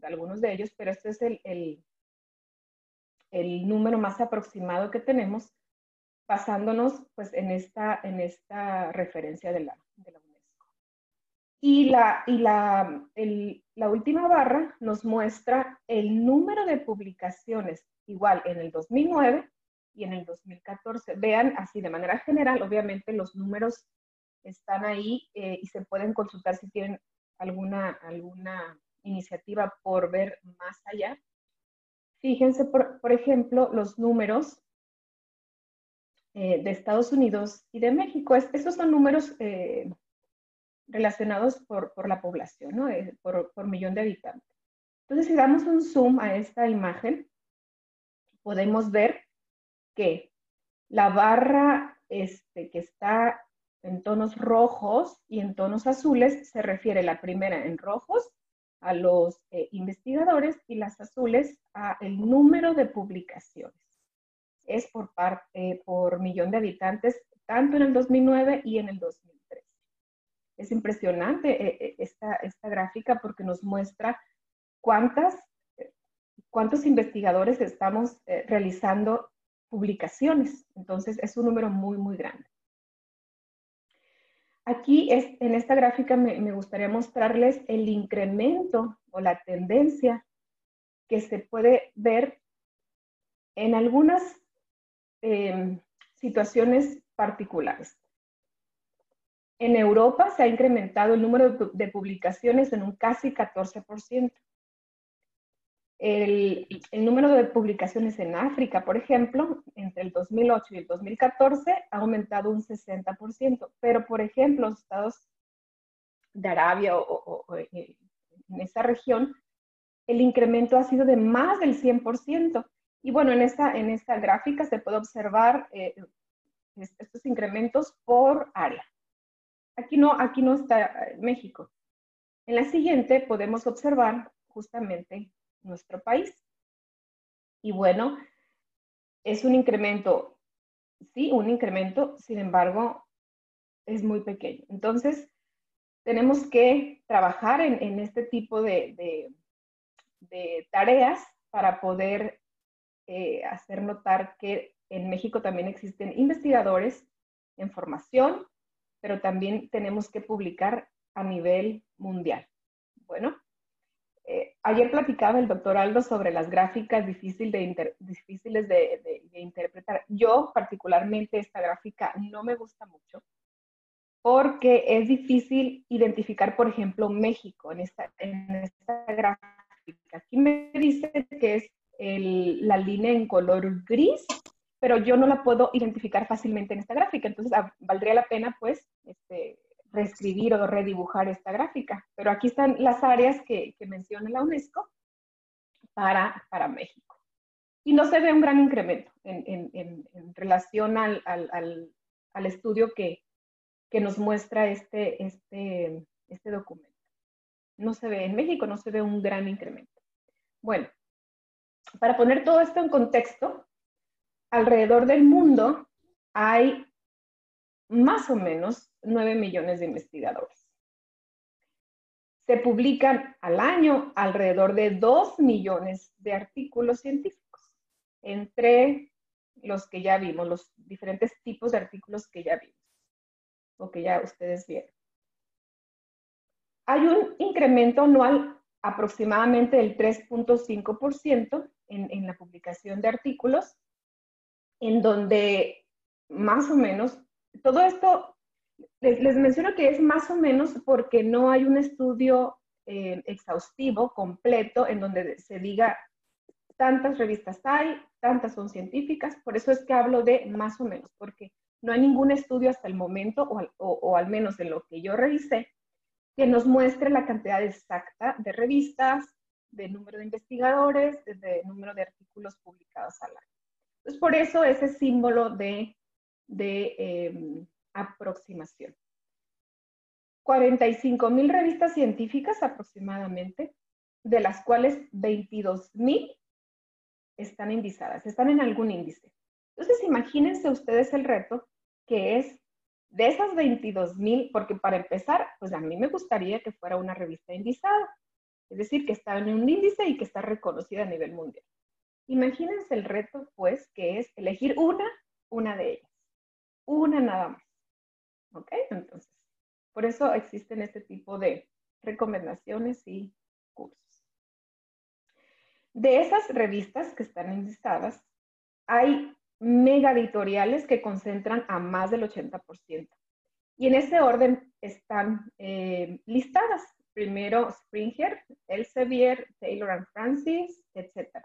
algunos de ellos, pero este es el número más aproximado que tenemos, basándonos pues en esta referencia de la UNESCO. Y la última barra nos muestra el número de publicaciones, igual en el 2009 y en el 2014. Vean así de manera general, obviamente los números están ahí y se pueden consultar si tienen alguna iniciativa por ver más allá. Fíjense, por ejemplo, los números de Estados Unidos y de México. Estos son números relacionados por la población, ¿no? Por millón de habitantes. Entonces, si damos un zoom a esta imagen, podemos ver que la barra que está en tonos rojos y en tonos azules se refiere la primera en rojos a los investigadores y las azules a el número de publicaciones. Es por millón de habitantes, tanto en el 2009 y en el 2013. Es impresionante esta gráfica porque nos muestra cuántos investigadores estamos realizando publicaciones. Entonces, es un número muy, muy grande. Aquí, en esta gráfica, me gustaría mostrarles el incremento o la tendencia que se puede ver en algunas situaciones particulares. En Europa se ha incrementado el número de publicaciones en un casi 14%. El número de publicaciones en África, por ejemplo, entre el 2008 y el 2014 ha aumentado un 60%, pero por ejemplo, los estados de Arabia o en esa región, el incremento ha sido de más del 100%. Y bueno, en esta gráfica se puede observar estos incrementos por área. Aquí no está México. En la siguiente podemos observar justamente nuestro país. Y bueno, es un incremento, sí, un incremento, sin embargo, es muy pequeño. Entonces, tenemos que trabajar en este tipo de tareas para poder hacer notar que en México también existen investigadores en formación, pero también tenemos que publicar a nivel mundial. Bueno, ayer platicaba el doctor Aldo sobre las gráficas difíciles de interpretar. Yo particularmente esta gráfica no me gusta mucho porque es difícil identificar, por ejemplo, México en esta gráfica. Aquí me dice que es la línea en color gris, pero yo no la puedo identificar fácilmente en esta gráfica. Entonces, valdría la pena, pues, reescribir o redibujar esta gráfica. Pero aquí están las áreas que menciona la UNESCO para México. Y no se ve un gran incremento en relación al estudio que nos muestra este documento. No se ve, en México no se ve un gran incremento. Bueno, para poner todo esto en contexto, alrededor del mundo hay más o menos 9 millones de investigadores. Se publican al año alrededor de 2 millones de artículos científicos, entre los que ya vimos, los diferentes tipos de artículos que ya vimos, o que ya ustedes vieron. Hay un incremento anual aproximadamente del 3.5% en la publicación de artículos, en donde más o menos, todo esto, les menciono que es más o menos porque no hay un estudio exhaustivo, completo, en donde se diga tantas revistas hay, tantas son científicas, por eso es que hablo de más o menos, porque no hay ningún estudio hasta el momento, o al menos en lo que yo revisé, que nos muestre la cantidad exacta de revistas, de número de investigadores, de número de artículos publicados al año. Entonces, por eso ese símbolo de aproximación. 45,000 revistas científicas aproximadamente, de las cuales 22,000 están indizadas, están en algún índice. Entonces, imagínense ustedes el reto que es de esas 22,000, porque para empezar, pues a mí me gustaría que fuera una revista indizada, Es decir, que está en un índice y que está reconocida a nivel mundial. Imagínense el reto, pues, que es elegir una de ellas. Una nada más. ¿Ok? Entonces, por eso existen este tipo de recomendaciones y cursos. De esas revistas que están enlistadas, hay mega editoriales que concentran a más del 80%. Y en ese orden están listadas. Primero Springer, Elsevier, Taylor & Francis, etc.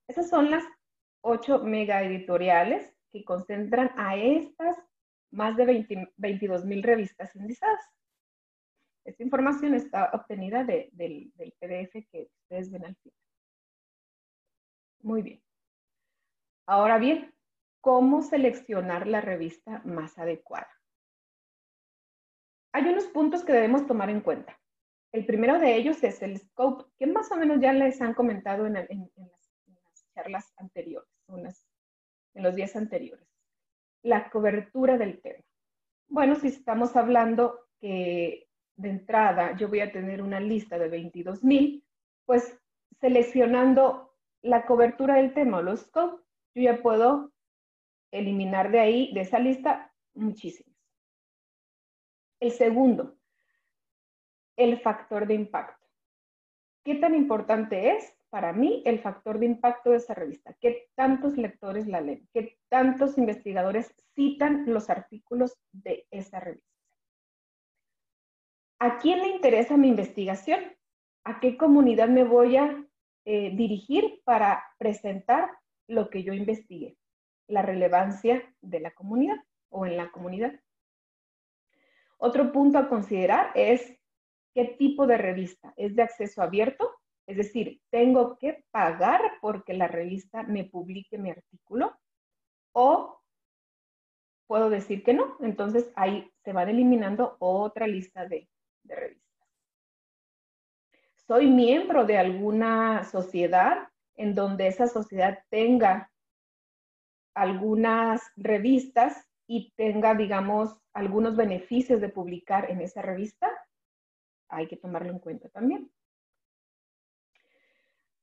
Esas son las 8 mega editoriales que concentran a estas más de 22,000 revistas enlistadas. Esta información está obtenida del PDF que ustedes ven al final. Muy bien. Ahora bien, ¿cómo seleccionar la revista más adecuada? Hay unos puntos que debemos tomar en cuenta. El primero de ellos es el scope, que más o menos ya les han comentado en las charlas anteriores, en los días anteriores. La cobertura del tema. Bueno, si estamos hablando que de entrada yo voy a tener una lista de 22,000, pues seleccionando la cobertura del tema o los scopes, yo ya puedo eliminar de ahí, de esa lista, muchísimos. El segundo, el factor de impacto. ¿Qué tan importante es para mí el factor de impacto de esa revista? ¿Qué tantos lectores la leen? ¿Qué tantos investigadores citan los artículos de esa revista? ¿A quién le interesa mi investigación? ¿A qué comunidad me voy a dirigir para presentar lo que yo investigué? La relevancia de la comunidad o en la comunidad. Otro punto a considerar es qué tipo de revista. ¿Es de acceso abierto? Es decir, ¿tengo que pagar porque la revista me publique mi artículo? ¿O puedo decir que no? Entonces ahí se van eliminando otra lista de revistas. ¿Soy miembro de alguna sociedad en donde esa sociedad tenga algunas revistas y tenga, digamos, algunos beneficios de publicar en esa revista? Hay que tomarlo en cuenta también.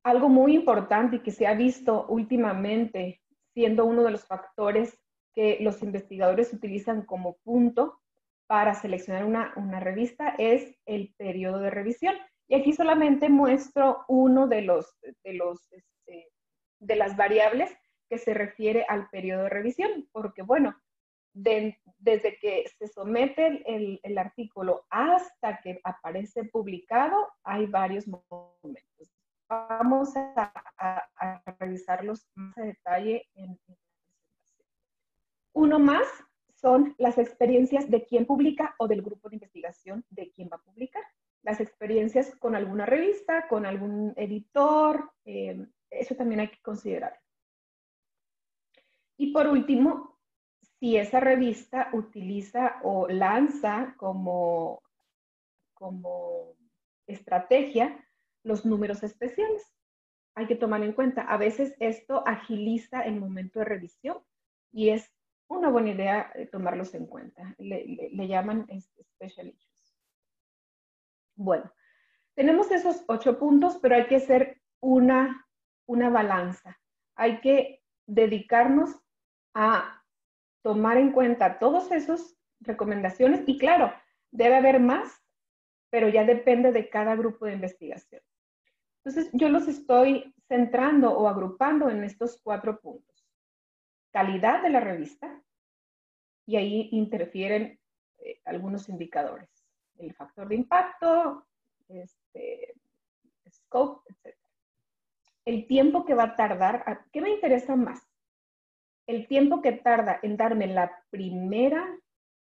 Algo muy importante y que se ha visto últimamente siendo uno de los factores que los investigadores utilizan como punto para seleccionar una revista es el periodo de revisión. Y aquí solamente muestro uno de las variables que se refiere al periodo de revisión, porque bueno, desde que se somete el artículo hasta que aparece publicado, hay varios momentos. Vamos a revisarlos más a detalle en la presentación. Uno más son las experiencias de quien publica o del grupo de investigación de quien va a publicar. Las experiencias con alguna revista, con algún editor, eso también hay que considerarlo. Y por último, si esa revista utiliza o lanza como estrategia los números especiales. Hay que tomar en cuenta, a veces esto agiliza el momento de revisión y es una buena idea tomarlos en cuenta. Le llaman special issues. Bueno, tenemos esos 8 puntos, pero hay que hacer una balanza. Hay que dedicarnos a tomar en cuenta todas esas recomendaciones y claro, debe haber más, pero ya depende de cada grupo de investigación. Entonces, yo los estoy centrando o agrupando en estos 4 puntos. Calidad de la revista, y ahí interfieren algunos indicadores. El factor de impacto, scope, etc. El tiempo que va a tardar, ¿qué me interesa más? ¿El tiempo que tarda en darme la primera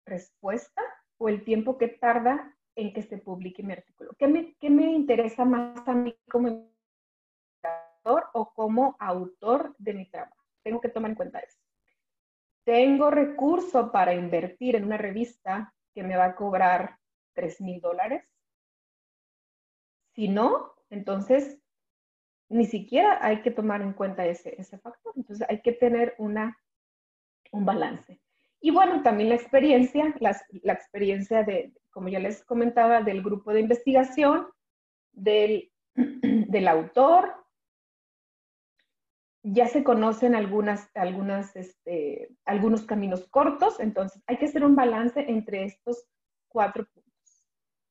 respuesta o el tiempo que tarda en que se publique mi artículo? ¿Qué me interesa más a mí como investigador o como autor de mi trabajo? Tengo que tomar en cuenta eso. ¿Tengo recurso para invertir en una revista que me va a cobrar $3,000? Si no, entonces ni siquiera hay que tomar en cuenta ese factor. Entonces hay que tener un balance. Y bueno, también la experiencia como ya les comentaba, del grupo de investigación, del del autor. Ya se conocen algunos caminos cortos, entonces hay que hacer un balance entre estos 4 puntos.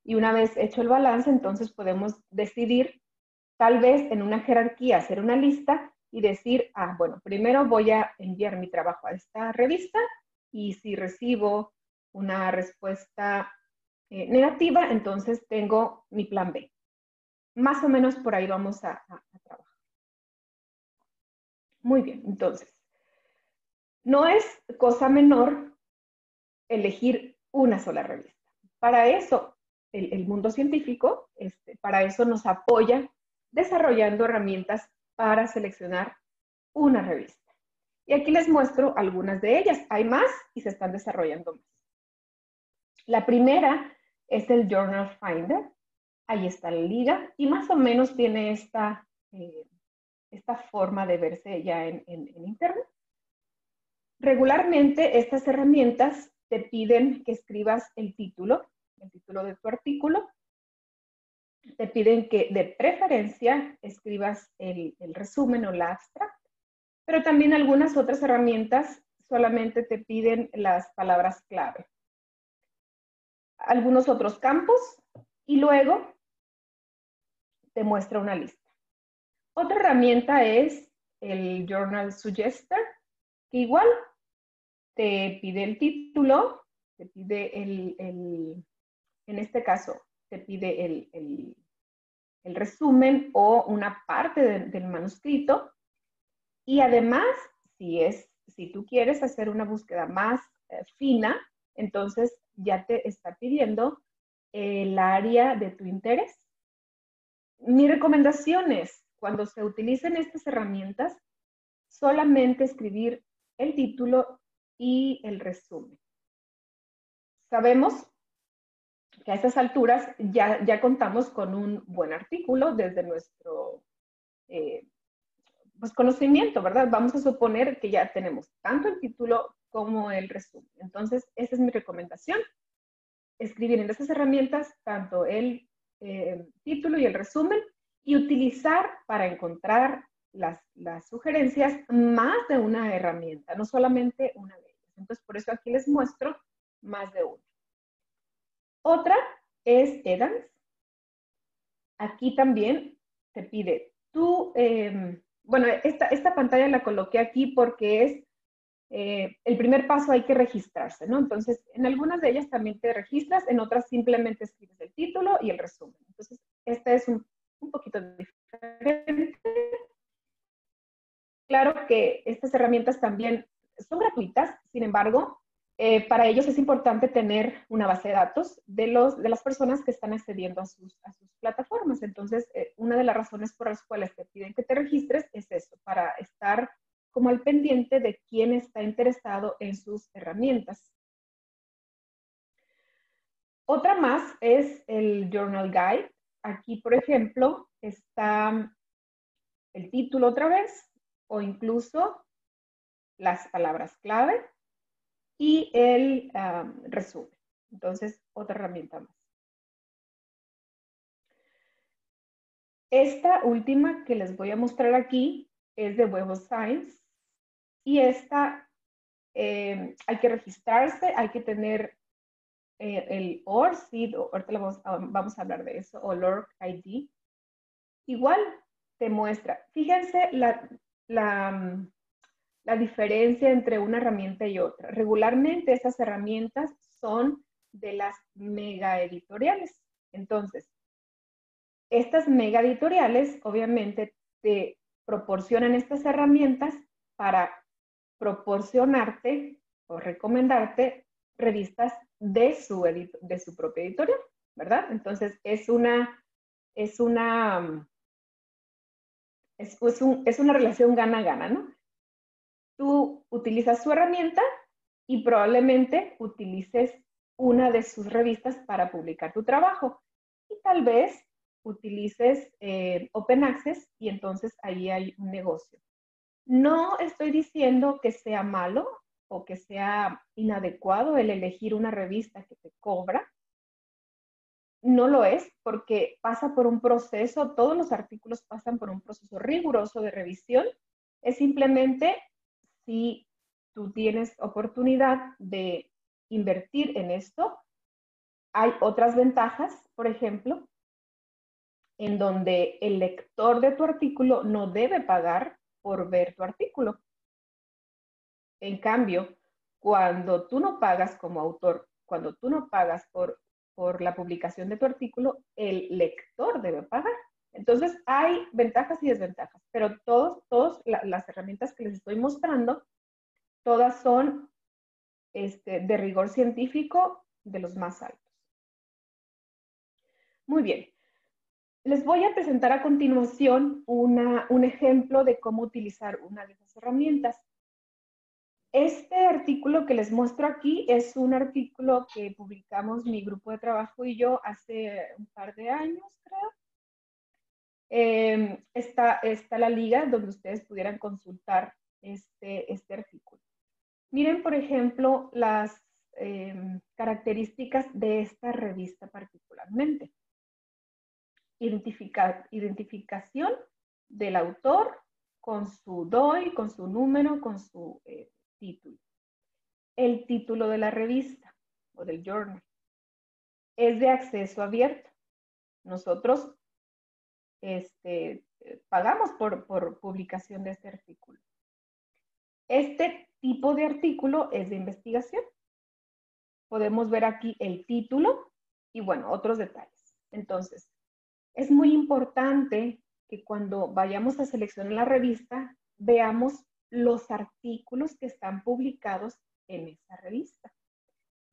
Y una vez hecho el balance, entonces podemos decidir, tal vez en una jerarquía, hacer una lista y decir, bueno, primero voy a enviar mi trabajo a esta revista y si recibo una respuesta negativa, entonces tengo mi plan B. Más o menos por ahí vamos a trabajar. Muy bien, entonces, no es cosa menor elegir una sola revista. Para eso, el mundo científico, para eso nos apoya desarrollando herramientas para seleccionar una revista. Y aquí les muestro algunas de ellas. Hay más y se están desarrollando más. La primera es el Journal Finder. Ahí está la liga y más o menos tiene esta forma de verse ya en internet. Regularmente estas herramientas te piden que escribas el título de tu artículo. Te piden que de preferencia escribas el resumen o la abstract, pero también algunas otras herramientas solamente te piden las palabras clave. Algunos otros campos y luego te muestra una lista. Otra herramienta es el Journal Suggester, que igual te pide el título, te pide en este caso, te pide el resumen o una parte del manuscrito. Y además, si tú quieres hacer una búsqueda más fina, entonces ya te está pidiendo el área de tu interés. Mi recomendación es, cuando se utilicen estas herramientas, solamente escribir el título y el resumen. Sabemos que a estas alturas ya contamos con un buen artículo desde nuestro conocimiento, ¿verdad? Vamos a suponer que ya tenemos tanto el título como el resumen. Entonces, esa es mi recomendación. Escribir en estas herramientas tanto el título y el resumen y utilizar para encontrar las sugerencias más de una herramienta, no solamente una de ellas. Entonces, por eso aquí les muestro más de una. Otra es Edance. Aquí también te pide bueno, esta pantalla la coloqué aquí porque es el primer paso, hay que registrarse, ¿no? Entonces, en algunas de ellas también te registras, en otras simplemente escribes el título y el resumen. Entonces, esta es un poquito diferente. Claro que estas herramientas también son gratuitas, sin embargo, para ellos es importante tener una base de datos de las personas que están accediendo a sus plataformas. Entonces, una de las razones por las cuales te piden que te registres es eso, para estar como al pendiente de quién está interesado en sus herramientas. Otra más es el Journal Guide. Aquí, por ejemplo, está el título otra vez o incluso las palabras clave y el resumen. Entonces, otra herramienta más. Esta última que les voy a mostrar aquí es de Web of Science y esta hay que registrarse, hay que tener el ORCID, ahorita vamos a hablar de eso, o ORC ID. Igual te muestra, fíjense la diferencia entre una herramienta y otra. Regularmente esas herramientas son de las mega editoriales. Entonces, estas mega editoriales obviamente te proporcionan estas herramientas para proporcionarte o recomendarte revistas de su propia editorial, ¿verdad? Entonces, es una relación gana-gana, ¿no? Tú utilizas su herramienta y probablemente utilices una de sus revistas para publicar tu trabajo. Y tal vez utilices Open Access y entonces ahí hay un negocio. No estoy diciendo que sea malo o que sea inadecuado el elegir una revista que te cobra, no lo es porque pasa por un proceso, todos los artículos pasan por un proceso riguroso de revisión. Es simplemente si tú tienes oportunidad de invertir en esto, hay otras ventajas, por ejemplo, en donde el lector de tu artículo no debe pagar por ver tu artículo. En cambio, cuando tú no pagas como autor, cuando tú no pagas por la publicación de tu artículo, el lector debe pagar. Entonces, hay ventajas y desventajas, pero todas las herramientas que les estoy mostrando, todas son de rigor científico de los más altos. Muy bien. Les voy a presentar a continuación un ejemplo de cómo utilizar una de esas herramientas. Este artículo que les muestro aquí es un artículo que publicamos mi grupo de trabajo y yo hace un par de años, creo. Está la liga donde ustedes pudieran consultar este artículo. Miren, por ejemplo, las características de esta revista particularmente. Identificación del autor con su DOI, con su número, con su título. El título de la revista o del journal es de acceso abierto. Nosotros pagamos por publicación de este artículo. Este tipo de artículo es de investigación. Podemos ver aquí el título y, bueno, otros detalles. Entonces, es muy importante que cuando vayamos a seleccionar la revista, veamos los artículos que están publicados en esa revista,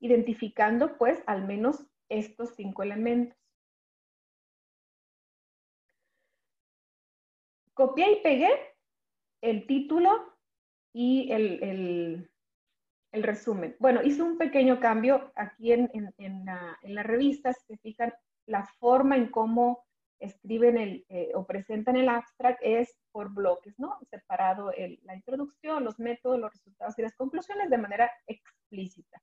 identificando pues al menos estos 5 elementos. Copié y pegué el título y el resumen. Bueno, hice un pequeño cambio aquí en la revista. Si se fijan, la forma en cómo escriben o presentan el abstract es por bloques, ¿no? Separado la introducción, los métodos, los resultados y las conclusiones de manera explícita.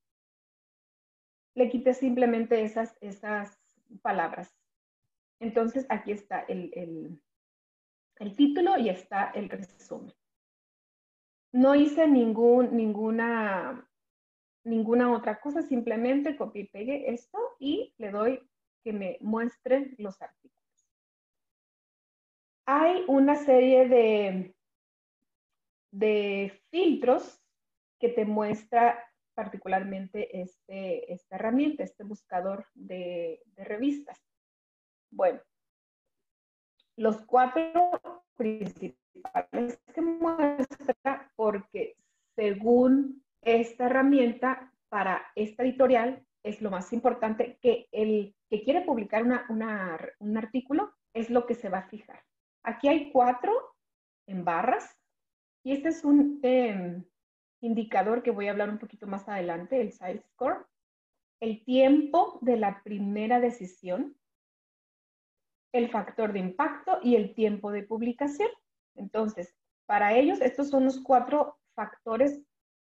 Le quité simplemente esas palabras. Entonces, aquí está el título y está el resumen. No hice ninguna otra cosa, simplemente copié y pegué esto y le doy que me muestre los artículos. Hay una serie de filtros que te muestra particularmente esta herramienta, este buscador de revistas. Bueno, los 4 principales que muestra, porque según esta herramienta, para esta editorial es lo más importante, que el que quiere publicar un artículo es lo que se va a fijar. Aquí hay 4 en barras y este es un indicador que voy a hablar un poquito más adelante, el Sales Score, el tiempo de la primera decisión, el factor de impacto y el tiempo de publicación. Entonces, para ellos, estos son los 4 factores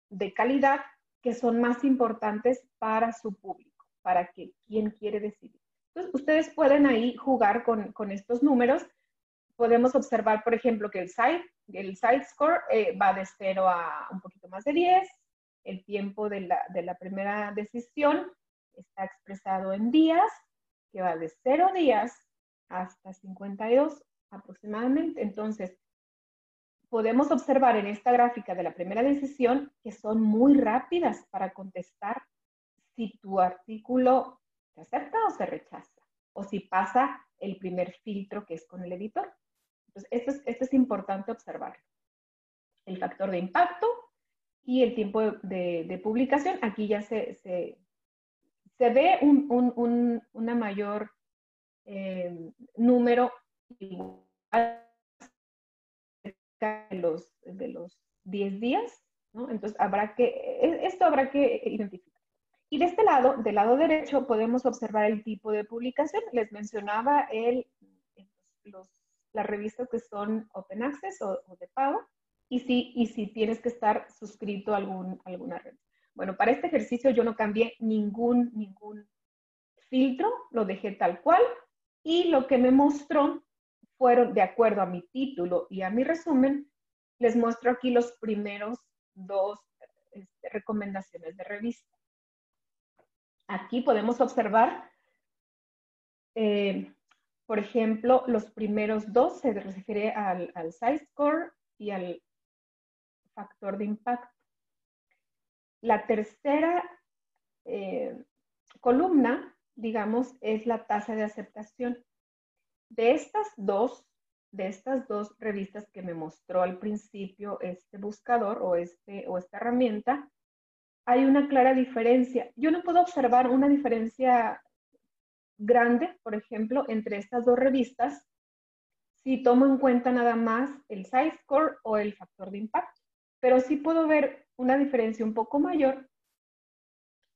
de calidad que son más importantes para su público, para que quien quiere decidir. Entonces, ustedes pueden ahí jugar con estos números. Podemos observar, por ejemplo, que el site score va de 0 a un poquito más de 10. El tiempo de la primera decisión está expresado en días, que va de 0 días hasta 52 aproximadamente. Entonces, podemos observar en esta gráfica de la primera decisión que son muy rápidas para contestar si tu artículo se acepta o se rechaza, o si pasa el primer filtro que es con el editor. Entonces, esto es importante observarlo. El factor de impacto y el tiempo de publicación. Aquí ya se ve una mayor número igual de los 10 días, ¿no? Entonces, esto habrá que identificar. Y de este lado, del lado derecho, podemos observar el tipo de publicación. Les mencionaba las revistas que son Open Access o de pago, y si tienes que estar suscrito a alguna revista. Bueno, para este ejercicio yo no cambié ningún filtro, lo dejé tal cual, y lo que me mostró fueron, de acuerdo a mi título y a mi resumen, les muestro aquí los primeros dos recomendaciones de revista. Aquí podemos observar, por ejemplo, los primeros dos se refiere al size score y al factor de impacto. La tercera columna, digamos, es la tasa de aceptación. De estas dos revistas que me mostró al principio este buscador o esta herramienta, hay una clara diferencia. Yo no puedo observar una diferencia grande, por ejemplo, entre estas dos revistas si tomo en cuenta nada más el size score o el factor de impacto. Pero sí puedo ver una diferencia un poco mayor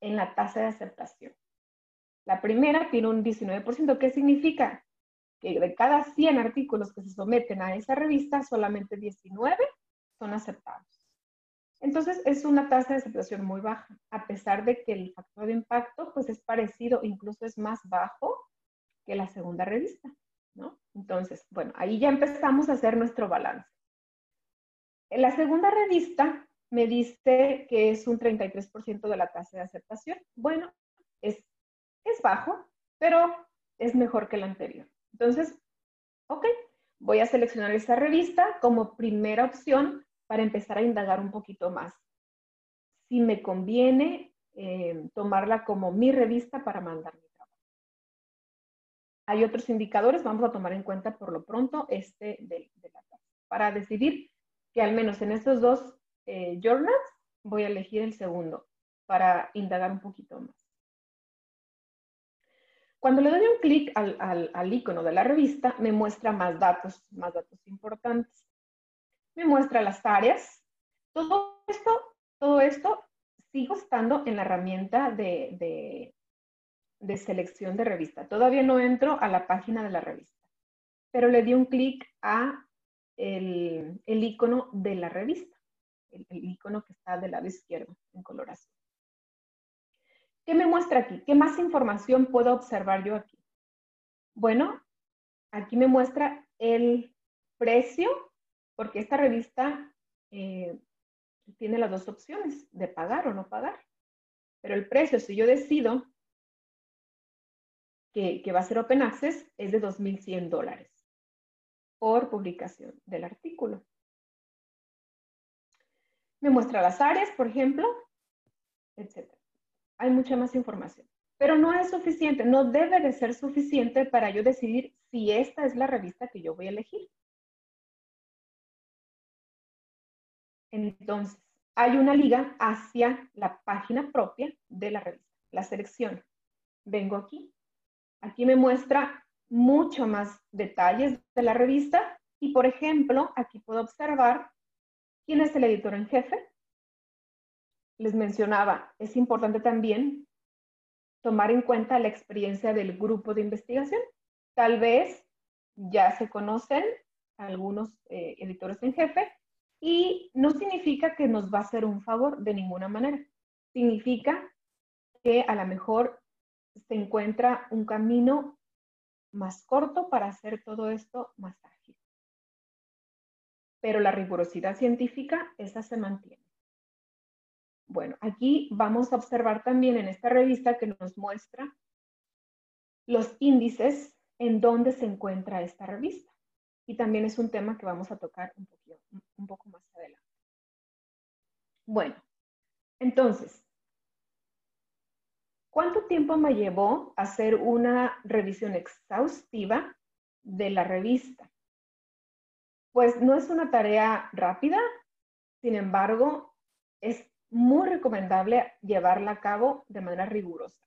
en la tasa de aceptación. La primera tiene un 19%. ¿Qué significa? Que de cada 100 artículos que se someten a esa revista, solamente 19 son aceptados. Entonces, es una tasa de aceptación muy baja, a pesar de que el factor de impacto pues es parecido, incluso es más bajo que la segunda revista, ¿no? Entonces, bueno, ahí ya empezamos a hacer nuestro balance. En la segunda revista me dice que es un 33% de la tasa de aceptación. Bueno, es bajo, pero es mejor que la anterior. Entonces, ok, voy a seleccionar esa revista como primera opción para empezar a indagar un poquito más. Si me conviene tomarla como mi revista para mandar mi trabajo. Hay otros indicadores, vamos a tomar en cuenta por lo pronto de la tasa, para decidir que al menos en estos dos journals voy a elegir el segundo para indagar un poquito más. Cuando le doy un clic al icono de la revista, me muestra más datos importantes. Me muestra las áreas. Todo esto sigo estando en la herramienta de selección de revista. Todavía no entro a la página de la revista, pero le di un clic a el icono de la revista, el icono que está del lado izquierdo en color azul. ¿Qué me muestra aquí? ¿Qué más información puedo observar yo aquí? Bueno, aquí me muestra el precio, porque esta revista tiene las dos opciones, de pagar o no pagar. Pero el precio, si yo decido que va a ser Open Access, es de $2,100 por publicación del artículo. Me muestra las áreas, por ejemplo, etc. Hay mucha más información. Pero no es suficiente, no debe de ser suficiente para yo decidir si esta es la revista que yo voy a elegir. Entonces, hay una liga hacia la página propia de la revista. La selecciono. Vengo aquí. Aquí me muestra mucho más detalles de la revista y, por ejemplo, aquí puedo observar quién es el editor en jefe. Les mencionaba, es importante también tomar en cuenta la experiencia del grupo de investigación. Tal vez ya se conocen algunos editores en jefe y no significa que nos va a hacer un favor de ninguna manera. Significa que a lo mejor se encuentra un camino más corto para hacer todo esto más ágil. Pero la rigurosidad científica, esa se mantiene. Bueno, aquí vamos a observar también en esta revista que nos muestra los índices en donde se encuentra esta revista. Y también es un tema que vamos a tocar un poco más adelante. Bueno, entonces, ¿cuánto tiempo me llevó hacer una revisión exhaustiva de la revista? Pues no es una tarea rápida, sin embargo, es muy recomendable llevarla a cabo de manera rigurosa.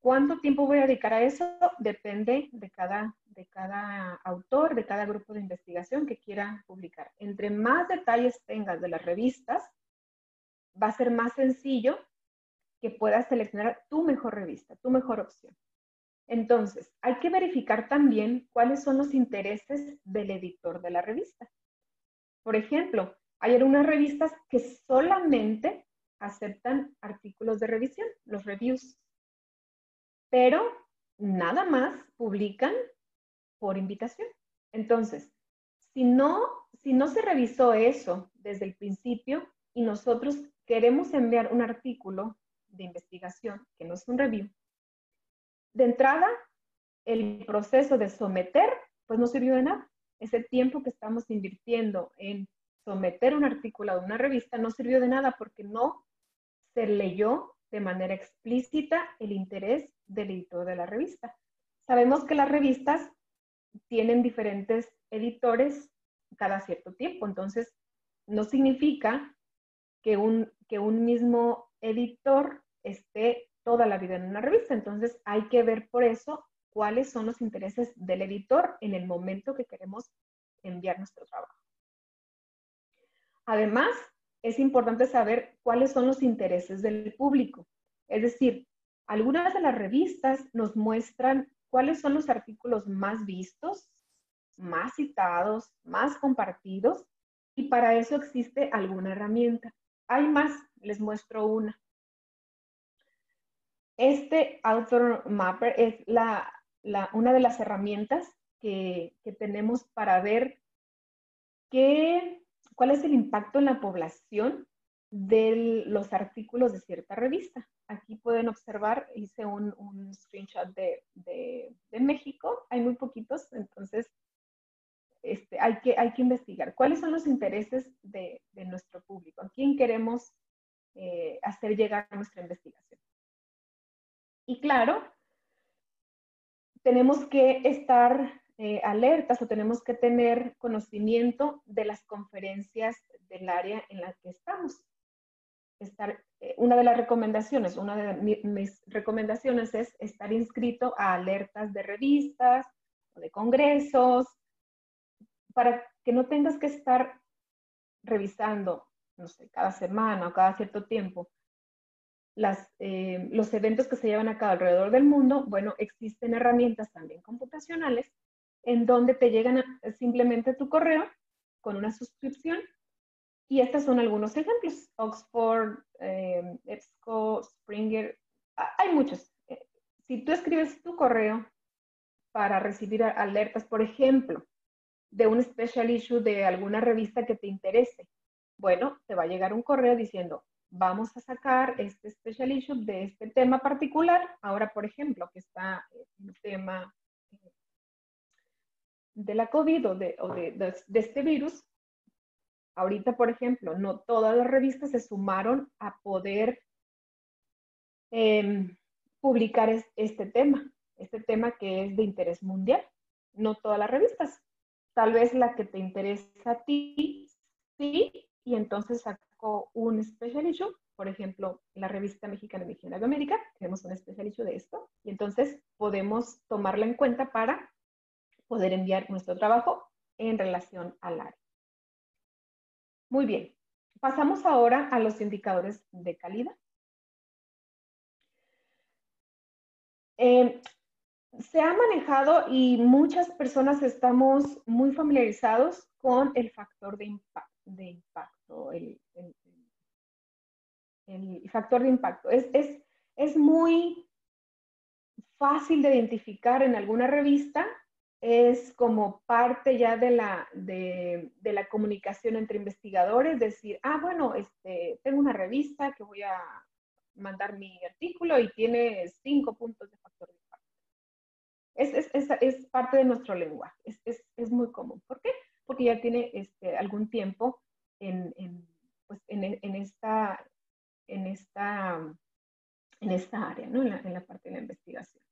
¿Cuánto tiempo voy a dedicar a eso? Depende de cada autor, de cada grupo de investigación que quiera publicar. Entre más detalles tengas de las revistas, va a ser más sencillo que puedas seleccionar tu mejor revista, tu mejor opción. Entonces, hay que verificar también cuáles son los intereses del editor de la revista. Por ejemplo, hay algunas revistas que solamente aceptan artículos de revisión, los reviews. pero nada más publican por invitación. Entonces, si no se revisó eso desde el principio y nosotros queremos enviar un artículo de investigación que no es un review, de entrada, el proceso de someter, pues no sirvió de nada. Ese tiempo que estamos invirtiendo en someter un artículo a una revista no sirvió de nada porque no se leyó de manera explícita el interés del editor de la revista. Sabemos que las revistas tienen diferentes editores cada cierto tiempo, entonces no significa que un mismo editor esté toda la vida en una revista, entonces hay que ver por eso cuáles son los intereses del editor en el momento que queremos enviar nuestro trabajo. Además, es importante saber cuáles son los intereses del público. Es decir, algunas de las revistas nos muestran cuáles son los artículos más vistos, más citados, más compartidos, y para eso existe alguna herramienta. Hay más, les muestro una. Este Author Mapper es una de las herramientas que tenemos para ver cuál es el impacto en la población de los artículos de cierta revista. Aquí pueden observar, hice un screenshot de México, hay muy poquitos, entonces hay que investigar cuáles son los intereses de nuestro público, a quién queremos hacer llegar nuestra investigación. Y claro, tenemos que estar alertas o tenemos que tener conocimiento de las conferencias del área en la que estamos. Una de las recomendaciones, una de mis recomendaciones es estar inscrito a alertas de revistas o de congresos, para que no tengas que estar revisando, no sé, cada semana o cada cierto tiempo los eventos que se llevan a cabo alrededor del mundo. Bueno, existen herramientas también computacionales en donde te llegan simplemente tu correo con una suscripción, y estos son algunos ejemplos. Oxford, EBSCO, Springer, hay muchos. Si tú escribes tu correo para recibir alertas, por ejemplo, de un special issue de alguna revista que te interese, bueno, te va a llegar un correo diciendo, vamos a sacar este special issue de este tema particular. Ahora, por ejemplo, que está el tema de la COVID o de este virus. Ahorita, por ejemplo, no todas las revistas se sumaron a poder publicar este tema que es de interés mundial. No todas las revistas. Tal vez la que te interesa a ti, sí, y entonces sacó un special issue. Por ejemplo, la revista mexicana de Higiene de América, tenemos un special issue de esto, y entonces podemos tomarla en cuenta para poder enviar nuestro trabajo en relación al área. Muy bien, pasamos ahora a los indicadores de calidad. Se ha manejado y muchas personas estamos muy familiarizados con el factor de impacto, el factor de impacto. Es muy fácil de identificar en alguna revista, es como parte ya de la comunicación entre investigadores, decir, bueno, tengo una revista que voy a mandar mi artículo y tiene 5 puntos de factor de impacto. Es parte de nuestro lenguaje, es muy común. ¿Por qué? Porque ya tiene algún tiempo en esta área, ¿no? En la parte de la investigación.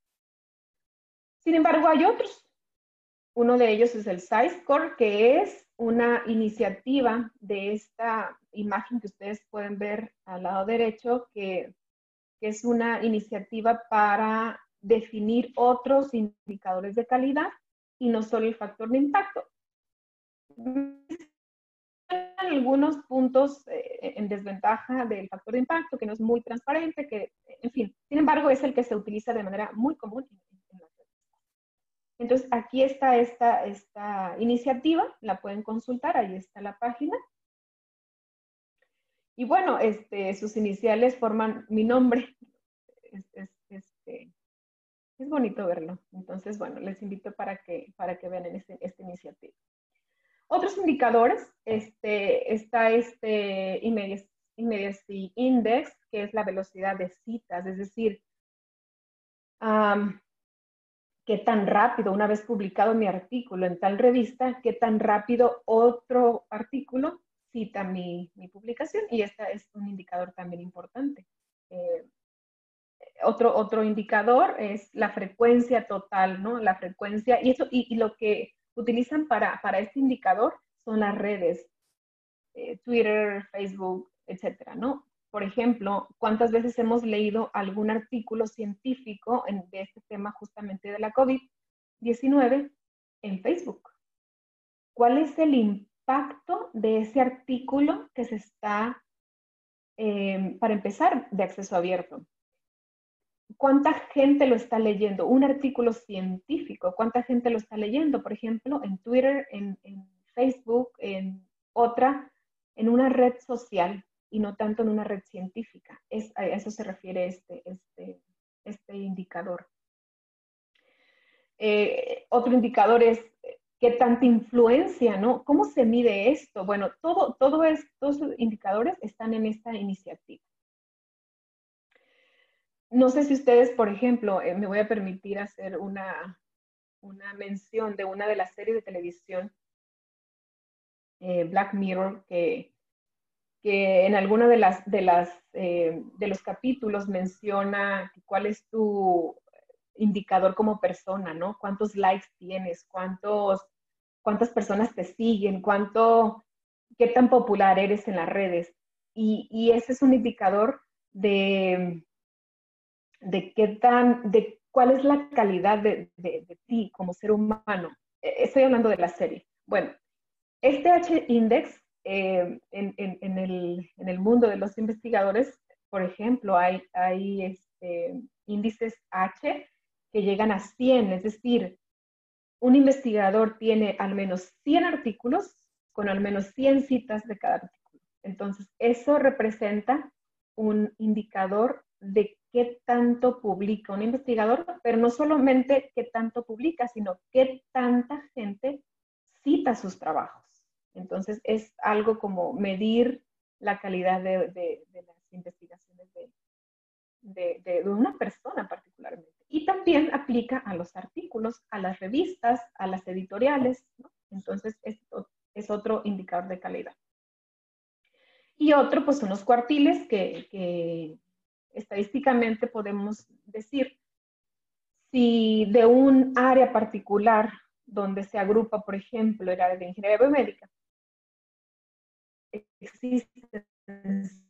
Sin embargo, hay otros. Uno de ellos es el SciScore, que es una iniciativa de esta imagen que ustedes pueden ver al lado derecho, que es una iniciativa para definir otros indicadores de calidad y no solo el factor de impacto. Algunos puntos en desventaja del factor de impacto, que no es muy transparente, que, en fin, sin embargo, es el que se utiliza de manera muy común en las redes. Entonces, aquí está esta iniciativa, la pueden consultar, ahí está la página. Y bueno, sus iniciales forman mi nombre. Es bonito verlo. Entonces, bueno, les invito para que vean en esta iniciativa. Otros indicadores, está Immediacy Index, que es la velocidad de citas, es decir, qué tan rápido, una vez publicado mi artículo en tal revista, qué tan rápido otro artículo cita mi publicación, y este es un indicador también importante. Otro indicador es la frecuencia total, ¿no? La frecuencia, y lo que utilizan para este indicador son las redes, Twitter, Facebook, etcétera, ¿no? Por ejemplo, ¿cuántas veces hemos leído algún artículo científico de este tema justamente de la COVID-19 en Facebook? ¿Cuál es el impacto de ese artículo que se está, para empezar, de acceso abierto? ¿Cuánta gente lo está leyendo? Un artículo científico, ¿cuánta gente lo está leyendo? Por ejemplo, en Twitter, en Facebook, en una red social, y no tanto en una red científica. A eso se refiere este indicador. Otro indicador es qué tanta influencia, ¿no? ¿Cómo se mide esto? Bueno, todos estos indicadores están en esta iniciativa. No sé si ustedes, por ejemplo, me voy a permitir hacer una mención de una de las series de televisión, Black Mirror, que en alguna de los capítulos menciona cuál es tu indicador como persona, ¿no? ¿Cuántos likes tienes? ¿Cuántas personas te siguen? ¿Qué tan popular eres en las redes? Y ese es un indicador de cuál es la calidad de ti como ser humano. Estoy hablando de la serie. Bueno, este H-Index, en el mundo de los investigadores, por ejemplo, hay índices H que llegan a 100, es decir, un investigador tiene al menos 100 artículos con al menos 100 citas de cada artículo. Entonces, eso representa un indicador de qué tanto publica un investigador, pero no solamente qué tanto publica, sino qué tanta gente cita sus trabajos. Entonces, es algo como medir la calidad de las investigaciones de una persona particularmente. Y también aplica a los artículos, a las revistas, a las editoriales, ¿no? Entonces, esto es otro indicador de calidad. Y otro, pues, son los cuartiles que estadísticamente podemos decir si de un área particular donde se agrupa, por ejemplo, el área de ingeniería biomédica, existen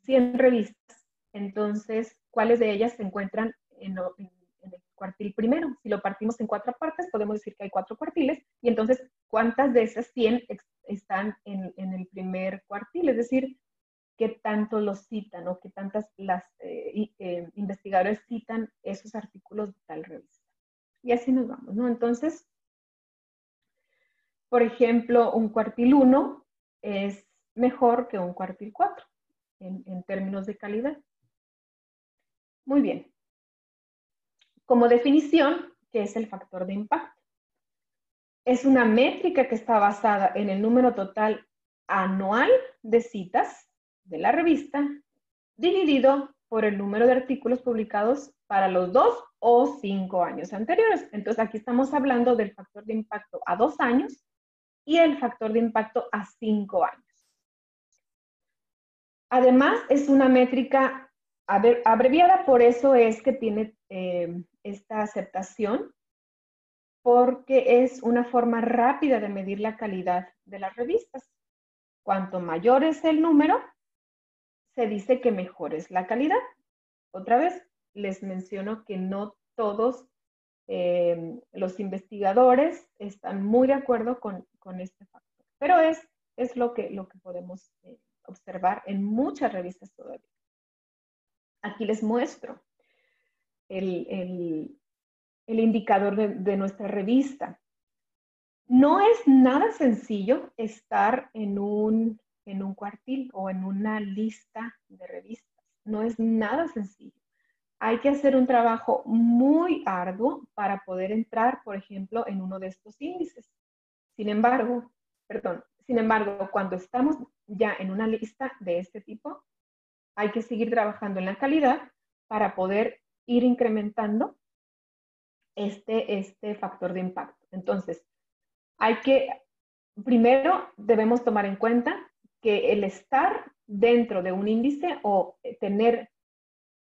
100 revistas, entonces, ¿cuáles de ellas se encuentran en el cuartil primero? Si lo partimos en 4 partes, podemos decir que hay 4 cuartiles, y entonces, ¿cuántas de esas 100 están en el primer cuartil? Es decir, ¿qué tanto los citan o qué tantas investigadores citan esos artículos de tal revista? Y así nos vamos, ¿no? Entonces, por ejemplo, un cuartil 1 es mejor que un cuartil 4 en términos de calidad. Muy bien. Como definición, ¿qué es el factor de impacto? Es una métrica que está basada en el número total anual de citas de la revista dividido por el número de artículos publicados para los 2 o 5 años anteriores. Entonces, aquí estamos hablando del factor de impacto a 2 años y el factor de impacto a 5 años. Además, es una métrica abreviada, por eso es que tiene esta aceptación, porque es una forma rápida de medir la calidad de las revistas. Cuanto mayor es el número, se dice que mejor es la calidad. Otra vez, les menciono que no todos los investigadores están muy de acuerdo con este factor, pero es lo que podemos observar en muchas revistas todavía. Aquí les muestro el indicador de nuestra revista. No es nada sencillo estar en un cuartil o en una lista de revistas. No es nada sencillo. hay que hacer un trabajo muy arduo para poder entrar, por ejemplo, en uno de estos índices. Sin embargo, cuando estamos ya en una lista de este tipo, hay que seguir trabajando en la calidad para poder ir incrementando este factor de impacto. Entonces, primero debemos tomar en cuenta que el estar dentro de un índice o tener,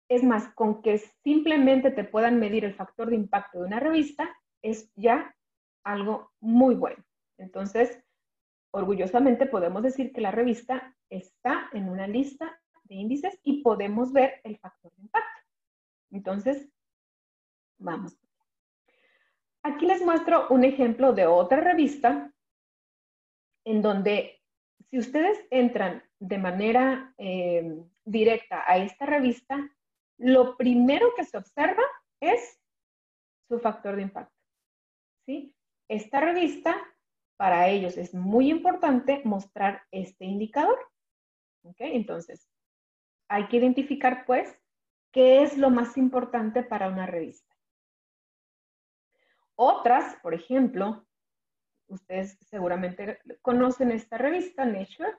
es más, con que simplemente te puedan medir el factor de impacto de una revista, es ya algo muy bueno. Entonces, orgullosamente podemos decir que la revista está en una lista de índices y podemos ver el factor de impacto. Entonces, vamos. Aquí les muestro un ejemplo de otra revista en donde si ustedes entran de manera directa a esta revista, lo primero que se observa es su factor de impacto. ¿Sí? Esta revista, para ellos es muy importante mostrar este indicador. ¿Okay? Entonces, hay que identificar, pues, qué es lo más importante para una revista. Otras, por ejemplo, ustedes seguramente conocen esta revista, Nature,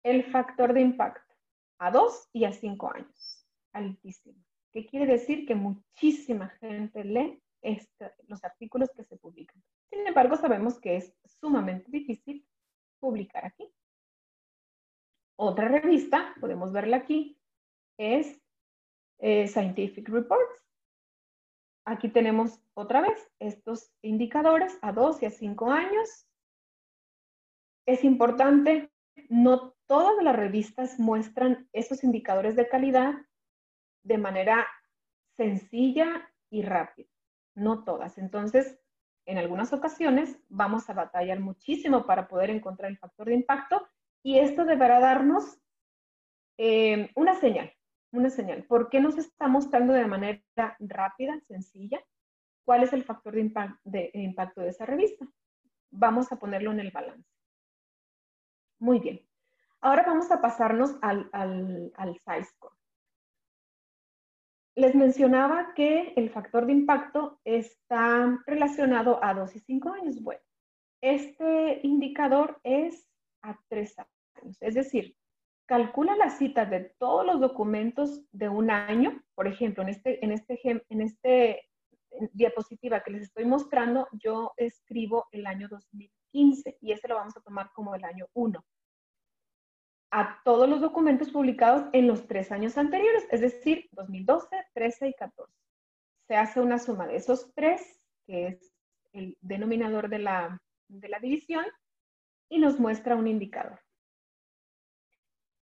el factor de impacto a 2 y a 5 años, altísimo. ¿Qué quiere decir? Que muchísima gente lee los artículos que se publican. Sin embargo, sabemos que es sumamente difícil publicar aquí. Otra revista, podemos verla aquí, es Scientific Reports. Aquí tenemos otra vez estos indicadores a 2 y a 5 años. Es importante, no todas las revistas muestran esos indicadores de calidad de manera sencilla y rápida. No todas. Entonces, en algunas ocasiones vamos a batallar muchísimo para poder encontrar el factor de impacto y esto deberá darnos una señal. ¿Por qué nos está mostrando de manera rápida, sencilla? ¿Cuál es el factor de impacto de esa revista? Vamos a ponerlo en el balance. Muy bien. Ahora vamos a pasarnos al size score. Les mencionaba que el factor de impacto está relacionado a 2 y 5 años. Bueno, este indicador es a 3 años. Es decir, calcula la cita de todos los documentos de un año. Por ejemplo, en este diapositiva que les estoy mostrando, yo escribo el año 2015 y este lo vamos a tomar como el año 1. A todos los documentos publicados en los 3 años anteriores, es decir, 2012, 13 y 14. Se hace una suma de esos 3, que es el denominador de la división, y nos muestra un indicador.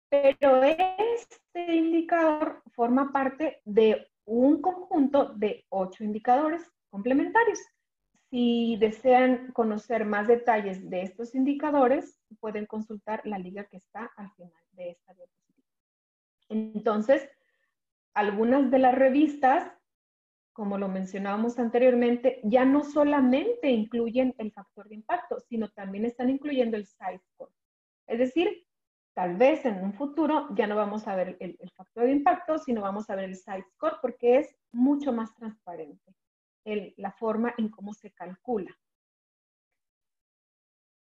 Pero este indicador forma parte de un conjunto de 8 indicadores complementarios. Si desean conocer más detalles de estos indicadores, pueden consultar la liga que está al final de esta diapositiva. Entonces, algunas de las revistas, como lo mencionábamos anteriormente, ya no solamente incluyen el factor de impacto, sino también están incluyendo el size score. Es decir, tal vez en un futuro ya no vamos a ver el factor de impacto, sino vamos a ver el size score porque es mucho más transparente la forma en cómo se calcula.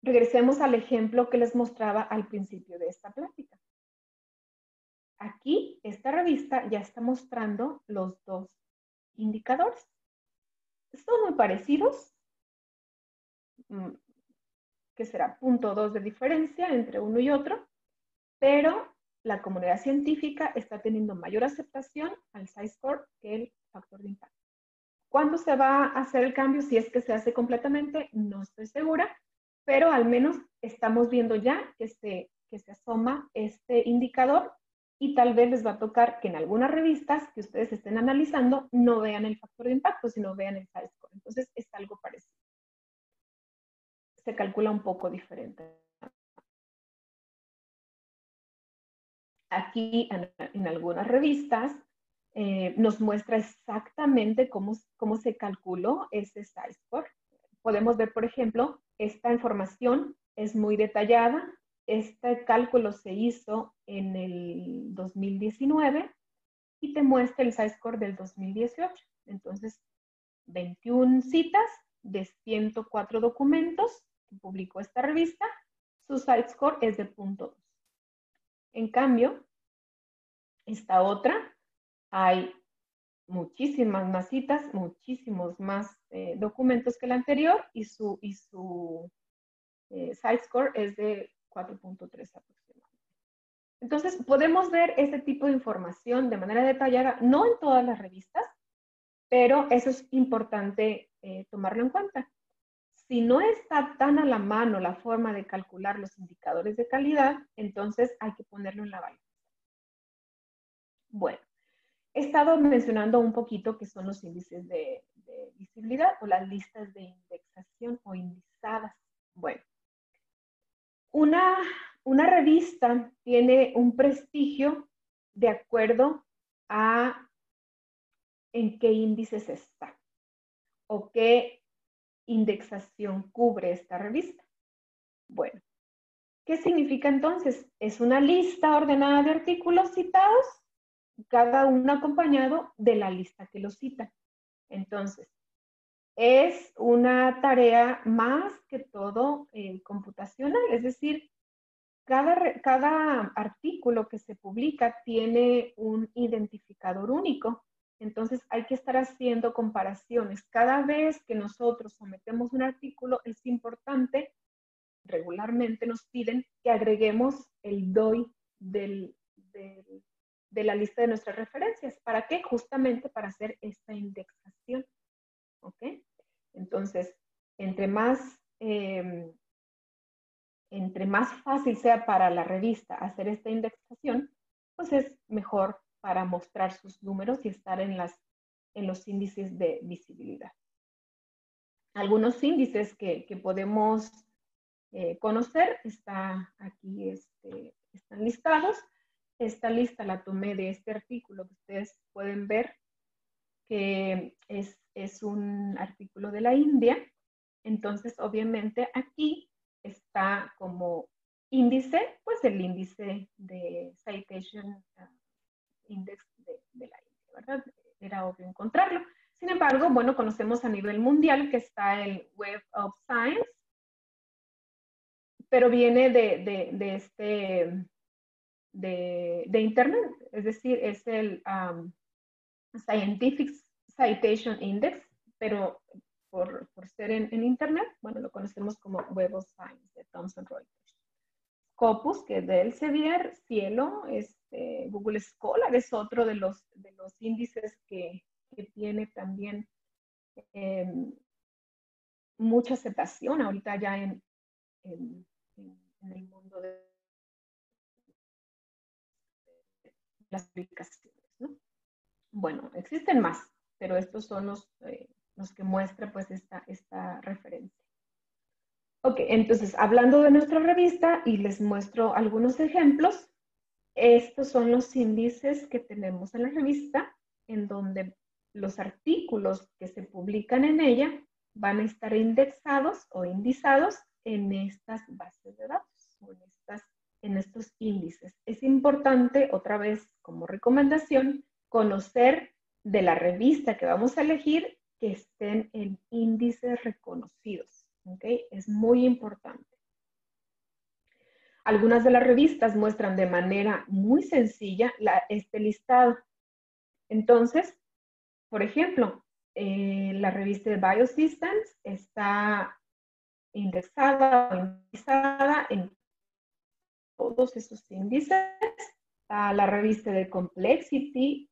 Regresemos al ejemplo que les mostraba al principio de esta plática. Aquí, esta revista ya está mostrando los 2 indicadores. Son muy parecidos, que será 0.2 de diferencia entre uno y otro, pero la comunidad científica está teniendo mayor aceptación al size score que el factor de impacto. ¿Cuándo se va a hacer el cambio? Si es que se hace completamente, no estoy segura, pero al menos estamos viendo ya que se asoma este indicador y tal vez les va a tocar que en algunas revistas que ustedes estén analizando no vean el factor de impacto, sino vean el size score. Entonces es algo parecido. Se calcula un poco diferente. Aquí en algunas revistas nos muestra exactamente cómo se calculó ese size score. Podemos ver, por ejemplo, esta información es muy detallada. Este cálculo se hizo en el 2019 y te muestra el SciScore del 2018. Entonces, 21 citas de 104 documentos que publicó esta revista, su SciScore es de 0.2. En cambio, esta otra, hay muchísimas más citas, muchísimos más documentos que la anterior y su SciScore es de 4.3 aproximadamente. Entonces, podemos ver este tipo de información de manera detallada, no en todas las revistas, pero eso es importante tomarlo en cuenta. Si no está tan a la mano la forma de calcular los indicadores de calidad, entonces hay que ponerlo en la balanza. Bueno, he estado mencionando un poquito qué son los índices de visibilidad o las listas de indexación o indizadas. Bueno, una revista tiene un prestigio de acuerdo a en qué índices está o qué indexación cubre esta revista. Bueno, ¿qué significa entonces? Es una lista ordenada de artículos citados, cada uno acompañado de la lista que los cita. Entonces, es una tarea más que todo computacional, es decir, cada artículo que se publica tiene un identificador único. Entonces hay que estar haciendo comparaciones. Cada vez que nosotros sometemos un artículo es importante, regularmente nos piden que agreguemos el DOI de la lista de nuestras referencias. ¿Para qué? Justamente para hacer esta indexación. ¿Ok? Entonces, entre más fácil sea para la revista hacer esta indexación, pues es mejor para mostrar sus números y estar en los índices de visibilidad. Algunos índices que podemos conocer están aquí, están listados. Esta lista la tomé de este artículo que ustedes pueden ver, que es un artículo de la India. Entonces, obviamente, aquí está como índice, pues el índice de Citation Index de la India, ¿verdad? Era obvio encontrarlo. Sin embargo, bueno, conocemos a nivel mundial que está el Web of Science, pero viene de Internet, es decir, es el Scientific Citation Index, pero por ser en Internet, bueno, lo conocemos como Web of Science de Thomson Reuters. Scopus, que es de Elsevier, Cielo, Google Scholar es otro de los índices que tiene también mucha aceptación ahorita ya en el mundo de las aplicaciones, ¿no? Bueno, existen más, pero estos son los que muestra pues esta referencia. Ok, entonces hablando de nuestra revista y les muestro algunos ejemplos, estos son los índices que tenemos en la revista, en donde los artículos que se publican en ella van a estar indexados o indizados en estas bases de datos o en estos índices. Es importante, otra vez como recomendación, conocer de la revista que vamos a elegir que estén en índices reconocidos. ¿Okay? Es muy importante. Algunas de las revistas muestran de manera muy sencilla este listado. Entonces, por ejemplo, la revista de Biosystems está indexada o indexada en todos esos índices. La revista de Complexity,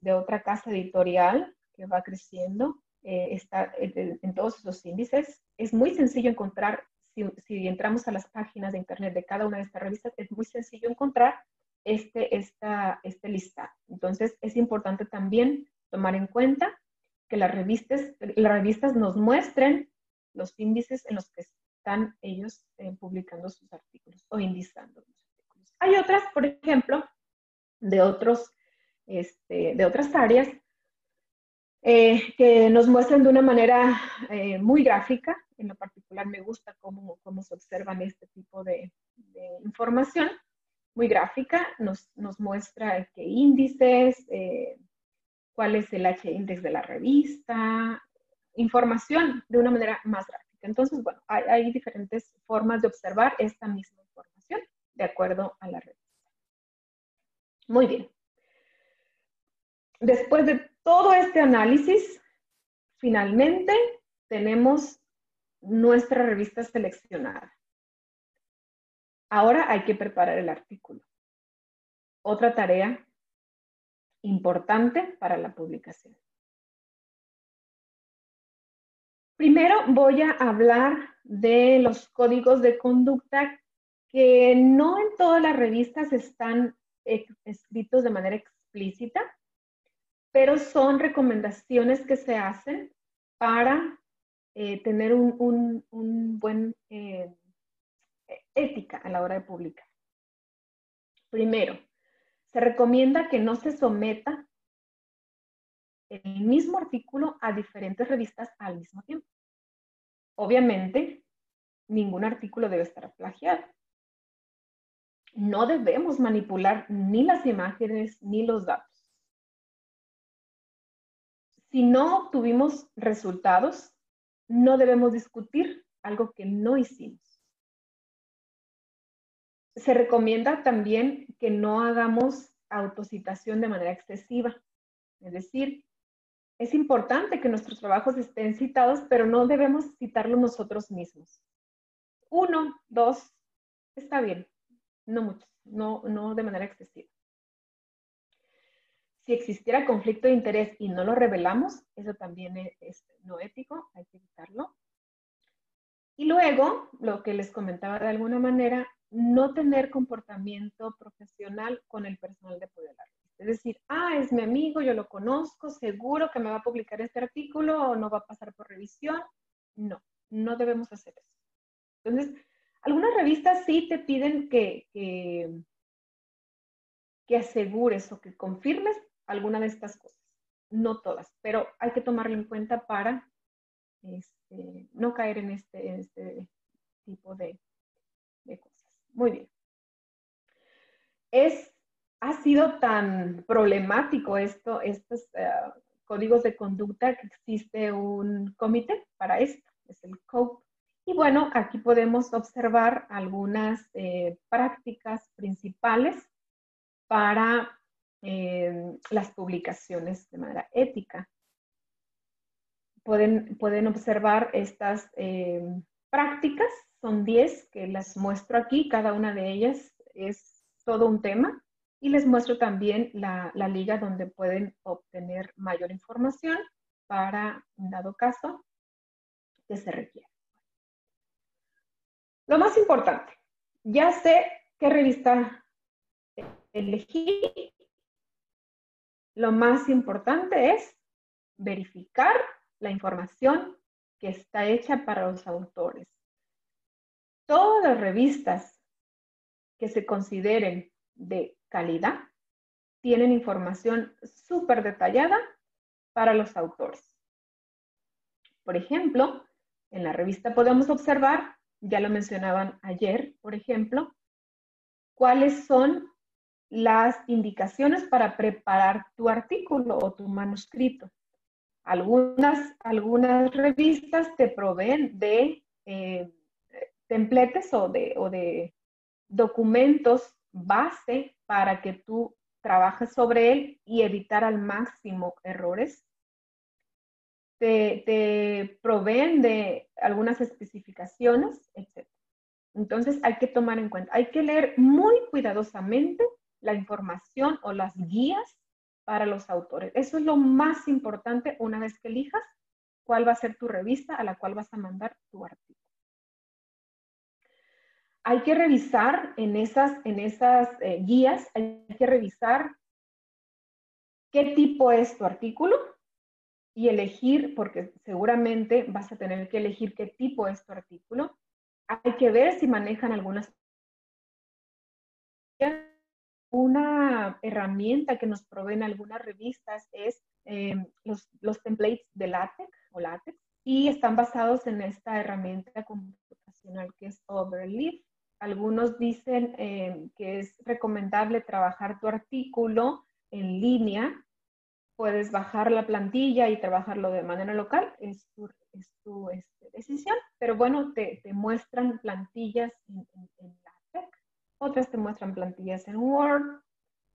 de otra casa editorial que va creciendo, está en todos esos índices. Es muy sencillo encontrar, si entramos a las páginas de internet de cada una de estas revistas, es muy sencillo encontrar este listado. Entonces, es importante también tomar en cuenta que las revistas nos muestren los índices en los que están ellos publicando sus artículos o indizando los artículos. Hay otras, por ejemplo, de otras áreas que nos muestran de una manera muy gráfica. En lo particular me gusta cómo se observan este tipo de información. muy gráfica, nos muestra qué índices, cuál es el H-index de la revista, información de una manera más gráfica. Entonces, bueno, hay diferentes formas de observar esta misma información de acuerdo a la revista. Muy bien. Después de todo este análisis, finalmente tenemos nuestra revista seleccionada. Ahora hay que preparar el artículo. Otra tarea importante para la publicación. Primero voy a hablar de los códigos de conducta que no en todas las revistas están escritos de manera explícita, pero son recomendaciones que se hacen para tener un buen ética a la hora de publicar. Primero, se recomienda que no se someta el mismo artículo a diferentes revistas al mismo tiempo. Obviamente, ningún artículo debe estar plagiado. No debemos manipular ni las imágenes ni los datos. Si no obtuvimos resultados, no debemos discutir algo que no hicimos. Se recomienda también que no hagamos autocitación de manera excesiva. Es decir, es importante que nuestros trabajos estén citados, pero no debemos citarlos nosotros mismos. 1, 2, está bien, no muchos, no de manera excesiva. Si existiera conflicto de interés y no lo revelamos, eso también es no ético, hay que evitarlo. Y luego, lo que les comentaba de alguna manera, no tener comportamiento profesional con el personal de apoyo a la revista. Es decir, es mi amigo, yo lo conozco, seguro que me va a publicar este artículo o no va a pasar por revisión. No, no debemos hacer eso. Entonces, algunas revistas sí te piden que asegures o que confirmes alguna de estas cosas. No todas, pero hay que tomarlo en cuenta para no caer en este tipo de cosas. Muy bien. Ha sido tan problemático estos códigos de conducta que existe un comité para esto, es el COPE. Y bueno, aquí podemos observar algunas prácticas principales para las publicaciones de manera ética. Pueden observar estas prácticas, son 10 que las muestro aquí, cada una de ellas es todo un tema, y les muestro también la liga donde pueden obtener mayor información para un dado caso que se requiera. Lo más importante, ya sé qué revista elegí, lo más importante es verificar la información que está hecha para los autores. Todas las revistas que se consideren de calidad tienen información súper detallada para los autores. Por ejemplo, en la revista podemos observar, ya lo mencionaban ayer, por ejemplo, cuáles son las indicaciones para preparar tu artículo o tu manuscrito. Algunas revistas te proveen de templates o de documentos base para que tú trabajes sobre él y evitar al máximo errores. Te proveen de algunas especificaciones, etc. Entonces hay que tomar en cuenta, hay que leer muy cuidadosamente la información o las guías para los autores. Eso es lo más importante una vez que elijas cuál va a ser tu revista a la cual vas a mandar tu artículo. Hay que revisar en esas guías, hay que revisar qué tipo es tu artículo y elegir, porque seguramente vas a tener que elegir qué tipo es tu artículo. Hay que ver si manejan algunas. Una herramienta que nos proveen algunas revistas es los templates de LaTeX o LaTeX y están basados en esta herramienta computacional que es Overleaf. algunos dicen que es recomendable trabajar tu artículo en línea. Puedes bajar la plantilla y trabajarlo de manera local, es tu decisión, pero bueno, te muestran plantillas en LaTeX, otras te muestran plantillas en Word.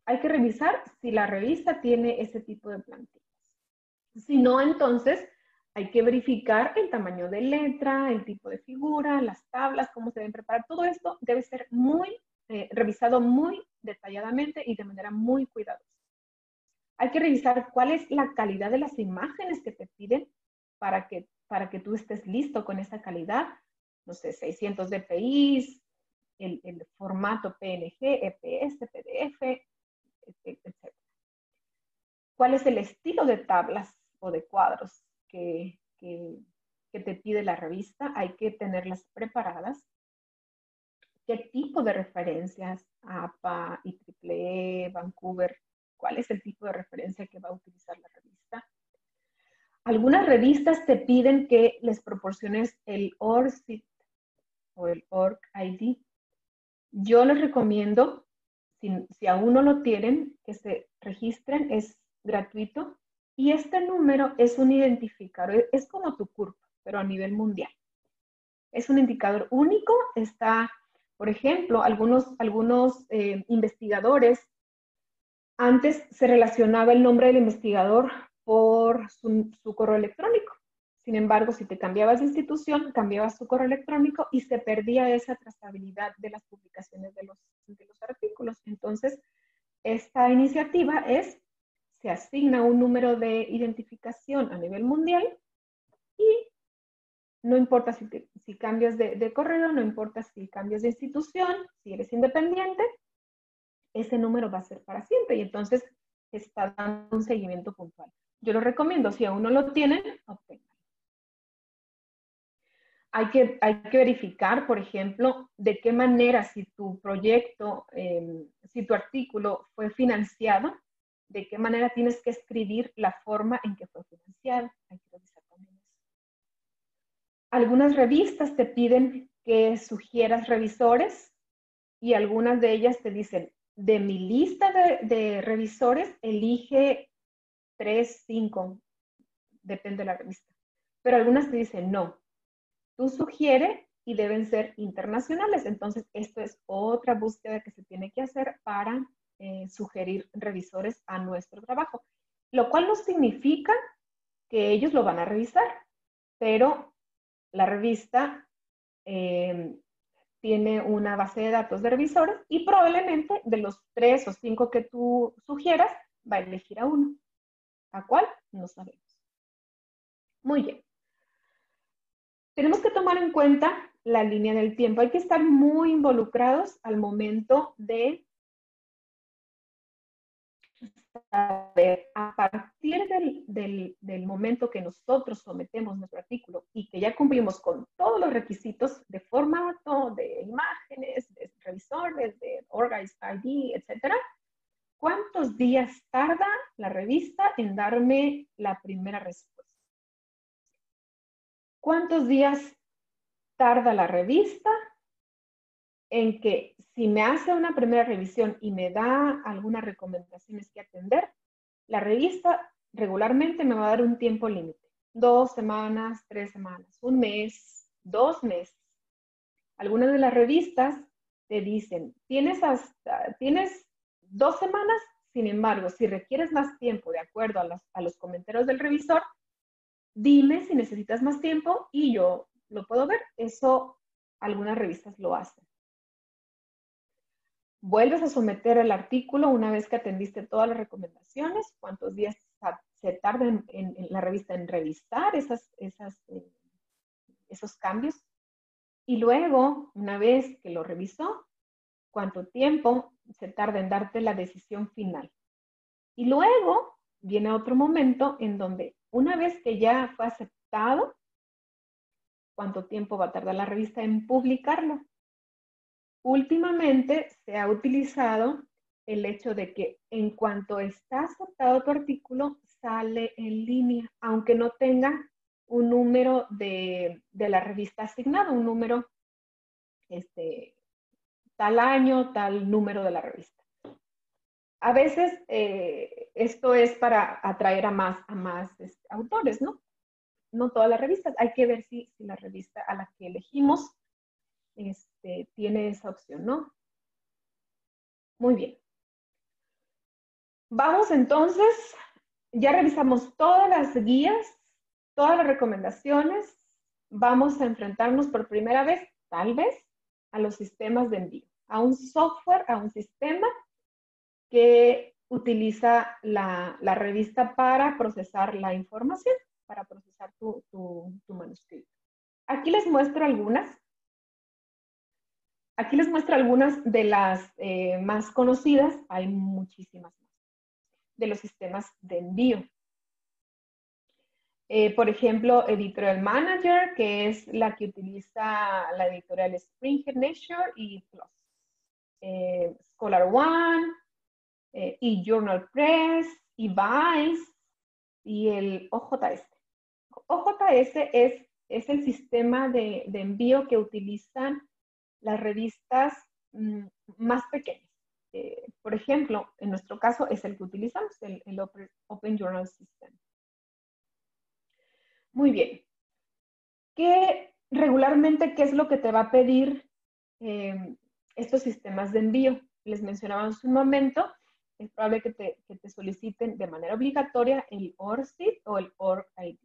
Hay que revisar si la revista tiene ese tipo de plantillas. Si no, entonces hay que verificar el tamaño de letra, el tipo de figura, las tablas, cómo se deben preparar. Todo esto debe ser revisado muy detalladamente y de manera muy cuidadosa. Hay que revisar cuál es la calidad de las imágenes que te piden para que tú estés listo con esa calidad. No sé, 600 dpi, el formato PNG, EPS, PDF, etc. ¿Cuál es el estilo de tablas o de cuadros que te pide la revista? Hay que tenerlas preparadas. ¿Qué tipo de referencias? APA, IEEE, Vancouver. ¿Cuál es el tipo de referencia que va a utilizar la revista? Algunas revistas te piden que les proporciones el ORCID o el ORCID. Yo les recomiendo, si aún no lo tienen, que se registren, es gratuito. Y este número es un identificador, es como tu CURP, pero a nivel mundial. Es un indicador único, está, por ejemplo, algunos investigadores, antes se relacionaba el nombre del investigador por su correo electrónico. Sin embargo, si te cambiabas de institución, cambiabas tu correo electrónico y se perdía esa trazabilidad de las publicaciones de los artículos. Entonces, esta iniciativa se asigna un número de identificación a nivel mundial y no importa si cambias de correo, no importa si cambias de institución, si eres independiente, ese número va a ser para siempre y entonces está dando un seguimiento puntual. Yo lo recomiendo, si aún no lo tienen, obténganlo. Hay que verificar, por ejemplo, de qué manera, si tu proyecto, si tu artículo fue financiado, de qué manera tienes que escribir la forma en que fue financiado. Hay que revisar también eso. Algunas revistas te piden que sugieras revisores y algunas de ellas te dicen, de mi lista de revisores, elige 3, 5, depende de la revista. Pero algunas te dicen, no, tú sugiere y deben ser internacionales. Entonces, esto es otra búsqueda que se tiene que hacer para sugerir revisores a nuestro trabajo. Lo cual no significa que ellos lo van a revisar, pero la revista tiene una base de datos de revisores y probablemente de los 3 o 5 que tú sugieras, va a elegir a uno. ¿A cuál? No sabemos. Muy bien. Tenemos que tomar en cuenta la línea del tiempo. Hay que estar muy involucrados al momento de saber, a partir del momento que nosotros sometemos nuestro artículo y que ya cumplimos con todos los requisitos de formato, de imágenes, de revisores, de Organized ID, etcétera, ¿cuántos días tarda la revista en darme la primera respuesta? ¿Cuántos días tarda la revista en que si me hace una primera revisión y me da algunas recomendaciones que atender, la revista regularmente me va a dar un tiempo límite? 2 semanas, 3 semanas, 1 mes, 2 meses. Algunas de las revistas te dicen, tienes 2 semanas, sin embargo, si requieres más tiempo de acuerdo a los comentarios del revisor, dime si necesitas más tiempo y yo lo puedo ver. Eso algunas revistas lo hacen. Vuelves a someter el artículo una vez que atendiste todas las recomendaciones, cuántos días se tarda en la revista en revisar esos cambios. Y luego, una vez que lo revisó, cuánto tiempo se tarda en darte la decisión final. Y luego viene otro momento en donde una vez que ya fue aceptado, cuánto tiempo va a tardar la revista en publicarlo. Últimamente se ha utilizado el hecho de que en cuanto está aceptado tu artículo, sale en línea, aunque no tenga un número de la revista asignado, un número tal año, tal número de la revista. A veces esto es para atraer a más autores, ¿no? No todas las revistas. Hay que ver si la revista a la que elegimos tiene esa opción, ¿no? Muy bien. Vamos entonces, ya revisamos todas las guías, todas las recomendaciones. Vamos a enfrentarnos por primera vez, tal vez, a los sistemas de envío, a un software, a un sistema que utiliza la revista para procesar la información, para procesar tu manuscrito. Aquí les muestro algunas. Aquí les muestro algunas de las más conocidas. Hay muchísimas más de los sistemas de envío. Por ejemplo, Editorial Manager, que es la que utiliza la editorial Springer Nature y Plus. Scholar One, eJournal Press, eVice y el OJS. OJS es el sistema de envío que utilizan las revistas más pequeñas. Por ejemplo, en nuestro caso es el que utilizamos, el Open Journal System. Muy bien. Regularmente, ¿qué es lo que te va a pedir estos sistemas de envío? Les mencionaba hace un momento, es probable que te soliciten de manera obligatoria el ORCID o el ORCID.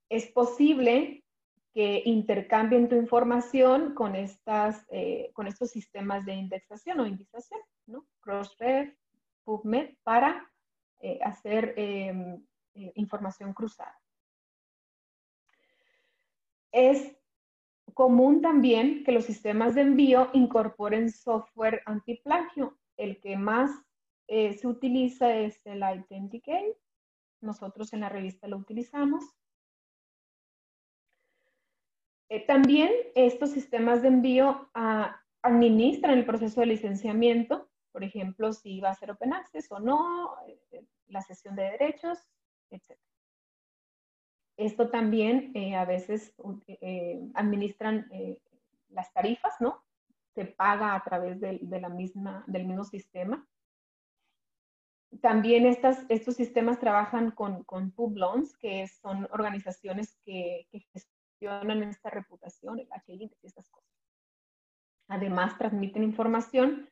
Es posible que intercambien tu información con estos sistemas de indexación o indización, ¿no? Crossref, PubMed, para hacer información cruzada. Es común también que los sistemas de envío incorporen software antiplagio. El que más se utiliza es el Authenticate. Nosotros en la revista lo utilizamos. También estos sistemas de envío administran el proceso de licenciamiento, por ejemplo, si va a ser Open Access o no, la cesión de derechos, etc. Esto también a veces administran las tarifas, ¿no? Se paga a través del mismo sistema. También estos sistemas trabajan con PubLaunch, que son organizaciones que gestionan esta reputación, el H-Index y estas cosas. Además, transmiten información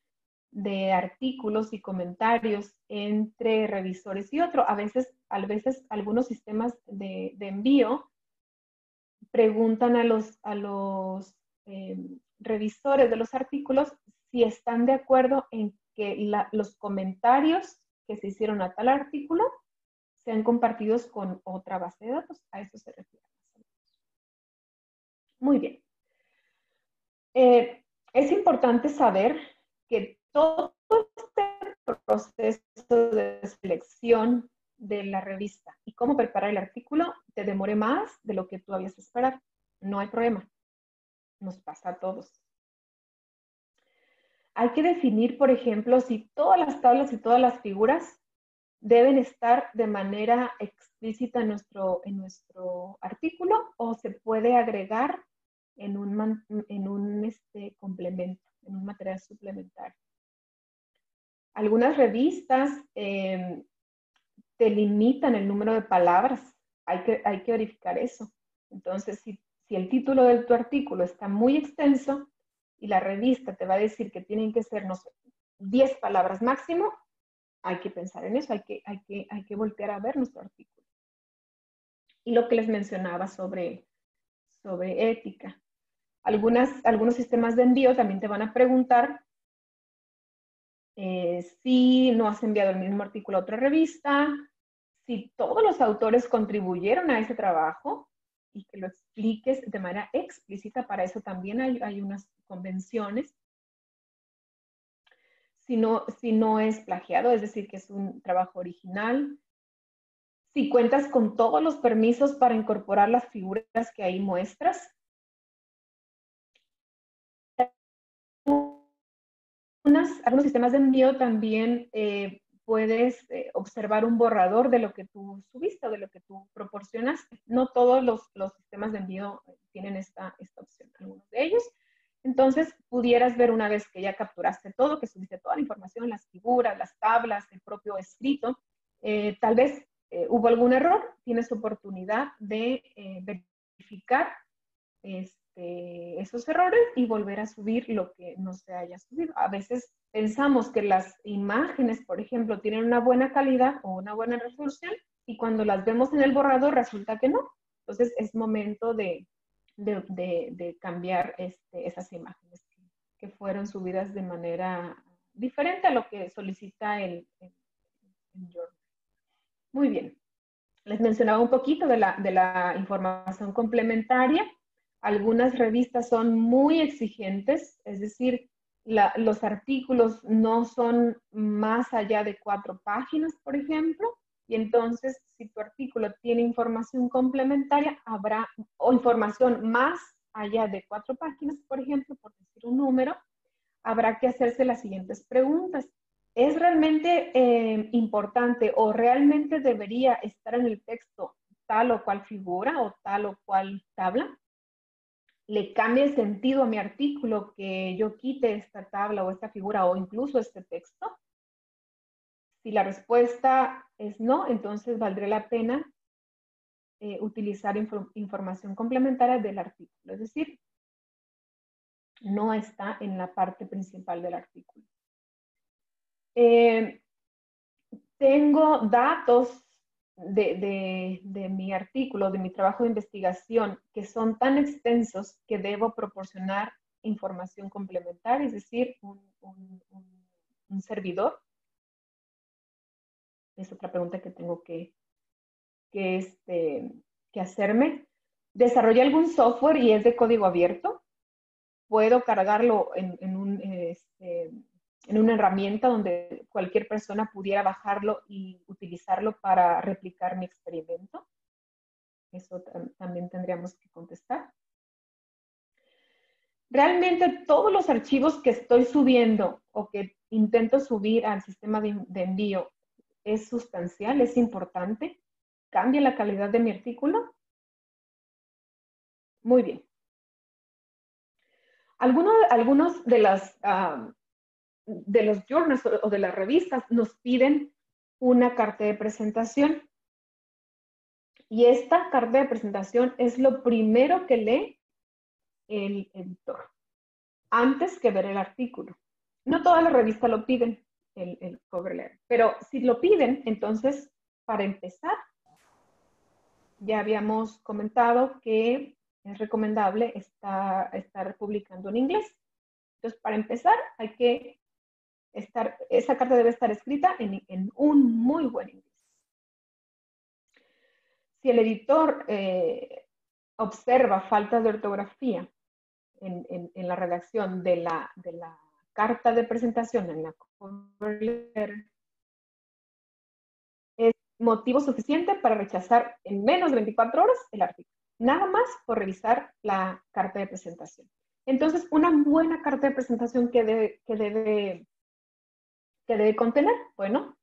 de artículos y comentarios entre revisores y otro. A veces algunos sistemas de envío preguntan a los revisores de los artículos si están de acuerdo en que los comentarios que se hicieron a tal artículo sean compartidos con otra base de datos. A eso se refiere. Muy bien. Es importante saber que todo este proceso de selección de la revista y cómo preparar el artículo te demore más de lo que tú habías esperado. No hay problema. Nos pasa a todos. Hay que definir, por ejemplo, si todas las tablas y todas las figuras deben estar de manera explícita en nuestro artículo o se puede agregar en un complemento, en un material suplementario. Algunas revistas te limitan el número de palabras. Hay que verificar eso. Entonces, si el título de tu artículo está muy extenso y la revista te va a decir que tienen que ser, no sé, 10 palabras máximo, hay que pensar en eso, hay que voltear a ver nuestro artículo. Y lo que les mencionaba sobre ética. Algunos sistemas de envío también te van a preguntar si no has enviado el mismo artículo a otra revista, si todos los autores contribuyeron a ese trabajo y que lo expliques de manera explícita. Para eso también hay unas convenciones. Si no es plagiado, es decir, que es un trabajo original. Si cuentas con todos los permisos para incorporar las figuras que ahí muestras. Algunos sistemas de envío también puedes observar un borrador de lo que tú subiste o de lo que tú proporcionaste. No todos los sistemas de envío tienen esta opción, algunos de ellos. Entonces, pudieras ver una vez que ya capturaste todo, que subiste toda la información, las figuras, las tablas, el propio escrito, tal vez hubo algún error, tienes oportunidad de verificar esos errores y volver a subir lo que no se haya subido. A veces pensamos que las imágenes, por ejemplo, tienen una buena calidad o una buena resolución y cuando las vemos en el borrador resulta que no. Entonces es momento de cambiar esas imágenes que fueron subidas de manera diferente a lo que solicita el journal. Muy bien. Les mencionaba un poquito de la información complementaria. Algunas revistas son muy exigentes, es decir, los artículos no son más allá de 4 páginas, por ejemplo, y entonces si tu artículo tiene información complementaria, habrá, o información más allá de 4 páginas, por ejemplo, por decir un número, habrá que hacerse las siguientes preguntas. ¿Es realmente importante o realmente debería estar en el texto tal o cual figura o tal o cual tabla? ¿Le cambia el sentido a mi artículo que yo quite esta tabla o esta figura o incluso este texto? Si la respuesta es no, entonces valdría la pena utilizar información complementaria del artículo. Es decir, no está en la parte principal del artículo. Tengo datos de mi artículo, de mi trabajo de investigación, que son tan extensos que debo proporcionar información complementaria, es decir, un servidor. Es otra pregunta que tengo que hacerme. ¿Desarrollé algún software y es de código abierto? ¿Puedo cargarlo en una herramienta donde cualquier persona pudiera bajarlo y utilizarlo para replicar mi experimento? Eso también tendríamos que contestar. Realmente todos los archivos que estoy subiendo o que intento subir al sistema de envío es sustancial, es importante. ¿Cambia la calidad de mi artículo? Muy bien. Algunos de los journals o de las revistas nos piden una carta de presentación. Y esta carta de presentación es lo primero que lee el editor, antes que ver el artículo. No todas las revistas lo piden, el cover letter, pero si lo piden, entonces, para empezar, ya habíamos comentado que es recomendable estar publicando en inglés. Entonces, para empezar, hay que esa carta debe estar escrita en un muy buen inglés. Si el editor observa faltas de ortografía en la redacción de la carta de presentación, en la cover letter, es motivo suficiente para rechazar en menos de 24 horas el artículo. Nada más por revisar la carta de presentación. Entonces, una buena carta de presentación que debe contener, bueno,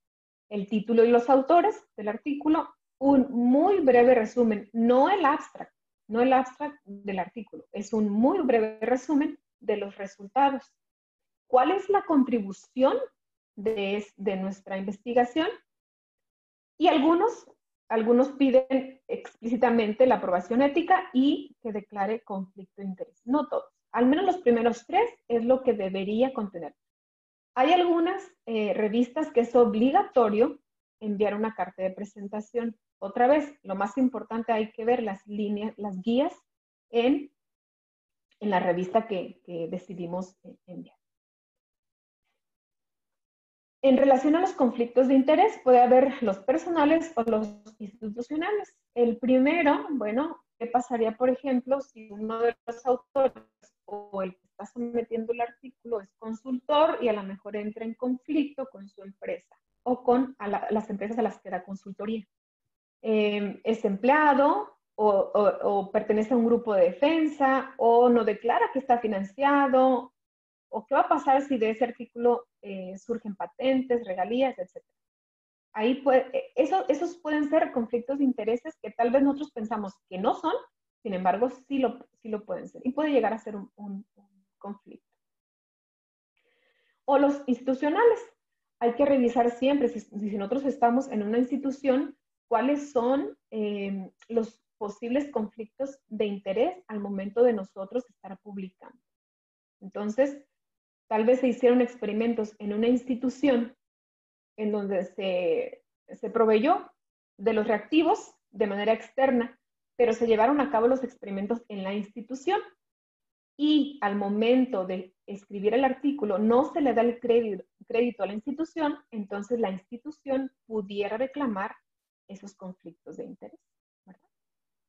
el título y los autores del artículo, un muy breve resumen, no el abstract del artículo, es un muy breve resumen de los resultados. ¿Cuál es la contribución de nuestra investigación? Y algunos piden explícitamente la aprobación ética y que declare conflicto de interés. No todos, al menos los primeros 3 es lo que debería contener. Hay algunas revistas que es obligatorio enviar una carta de presentación. Otra vez, lo más importante, hay que ver las líneas, las guías en la revista que decidimos enviar. En relación a los conflictos de interés, puede haber los personales o los institucionales. El primero, bueno, ¿qué pasaría, por ejemplo, si uno de los autores o el que está sometiendo el artículo es consultor y a lo mejor entra en conflicto con su empresa o con las empresas a las que da consultoría? Es empleado o pertenece a un grupo de defensa o no declara que está financiado, o qué va a pasar si de ese artículo surgen patentes, regalías, etc. Ahí esos pueden ser conflictos de intereses que tal vez nosotros pensamos que no son, sin embargo, sí lo pueden ser. Y puede llegar a ser un conflicto. O los institucionales. Hay que revisar siempre, si nosotros estamos en una institución, cuáles son los posibles conflictos de interés al momento de nosotros estar publicando. Entonces, tal vez se hicieron experimentos en una institución en donde se proveyó de los reactivos de manera externa, pero se llevaron a cabo los experimentos en la institución y al momento de escribir el artículo no se le da el crédito a la institución, entonces la institución pudiera reclamar esos conflictos de interés, ¿verdad?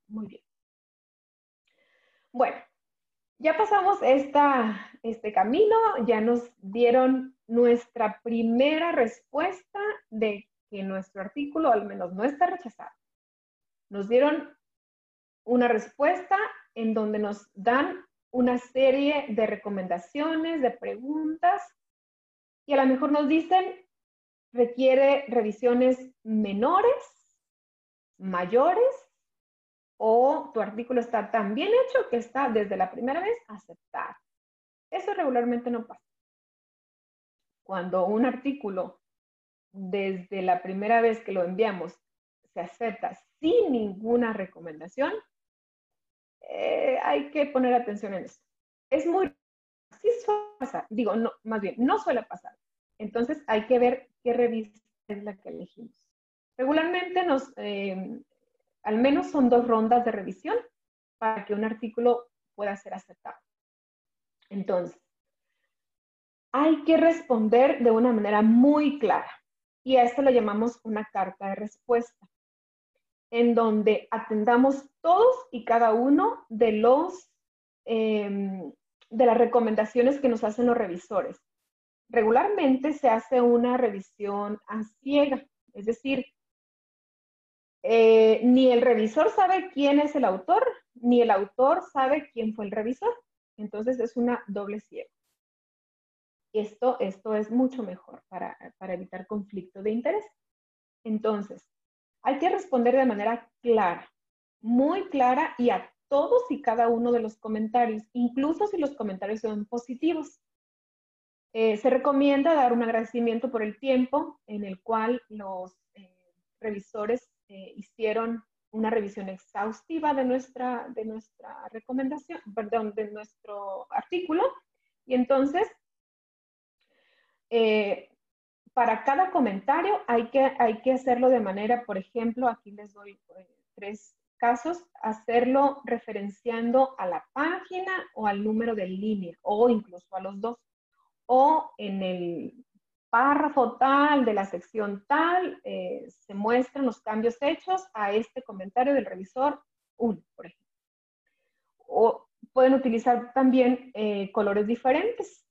Muy bien. Bueno, ya pasamos este camino, ya nos dieron nuestra primera respuesta de que nuestro artículo al menos no está rechazado. Nos dieron una respuesta en donde nos dan una serie de recomendaciones, de preguntas, y a lo mejor nos dicen, requiere revisiones menores, mayores, o tu artículo está tan bien hecho que está desde la primera vez aceptado. Eso regularmente no pasa. Cuando un artículo, desde la primera vez que lo enviamos, se acepta sin ninguna recomendación, hay que poner atención en eso. Es muy, sí suele pasar, digo, no, más bien, no suele pasar. Entonces hay que ver qué revista es la que elegimos. Regularmente al menos son 2 rondas de revisión para que un artículo pueda ser aceptado. Entonces, hay que responder de una manera muy clara. Y a esto le llamamos una carta de respuesta, en donde atendamos todos y cada uno de las recomendaciones que nos hacen los revisores. Regularmente se hace una revisión a ciega, es decir, ni el revisor sabe quién es el autor, ni el autor sabe quién fue el revisor. Entonces es una doble ciega. Esto es mucho mejor para evitar conflicto de interés. Entonces, hay que responder de manera clara, muy clara y a todos y cada uno de los comentarios, incluso si los comentarios son positivos. Se recomienda dar un agradecimiento por el tiempo en el cual los revisores hicieron una revisión exhaustiva de nuestra recomendación, perdón, de nuestro artículo. Y entonces, para cada comentario hay que hacerlo de manera, por ejemplo, aquí les doy 3 casos, hacerlo referenciando a la página o al número de línea, o incluso a los 2. O en el párrafo tal de la sección tal, se muestran los cambios hechos a este comentario del revisor 1, por ejemplo. O pueden utilizar también colores diferentes.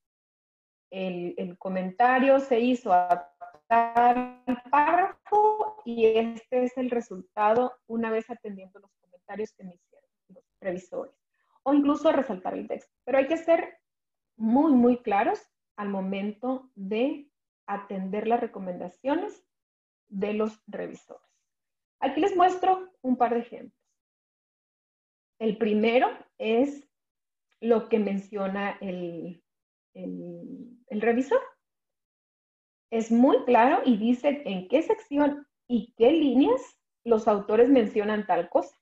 El comentario se hizo a tal párrafo y este es el resultado una vez atendiendo los comentarios que me hicieron los revisores. O incluso resaltar el texto. Pero hay que ser muy, muy claros al momento de atender las recomendaciones de los revisores. Aquí les muestro un par de ejemplos. El primero es lo que menciona el revisor. Es muy claro y dice en qué sección y qué líneas los autores mencionan tal cosa.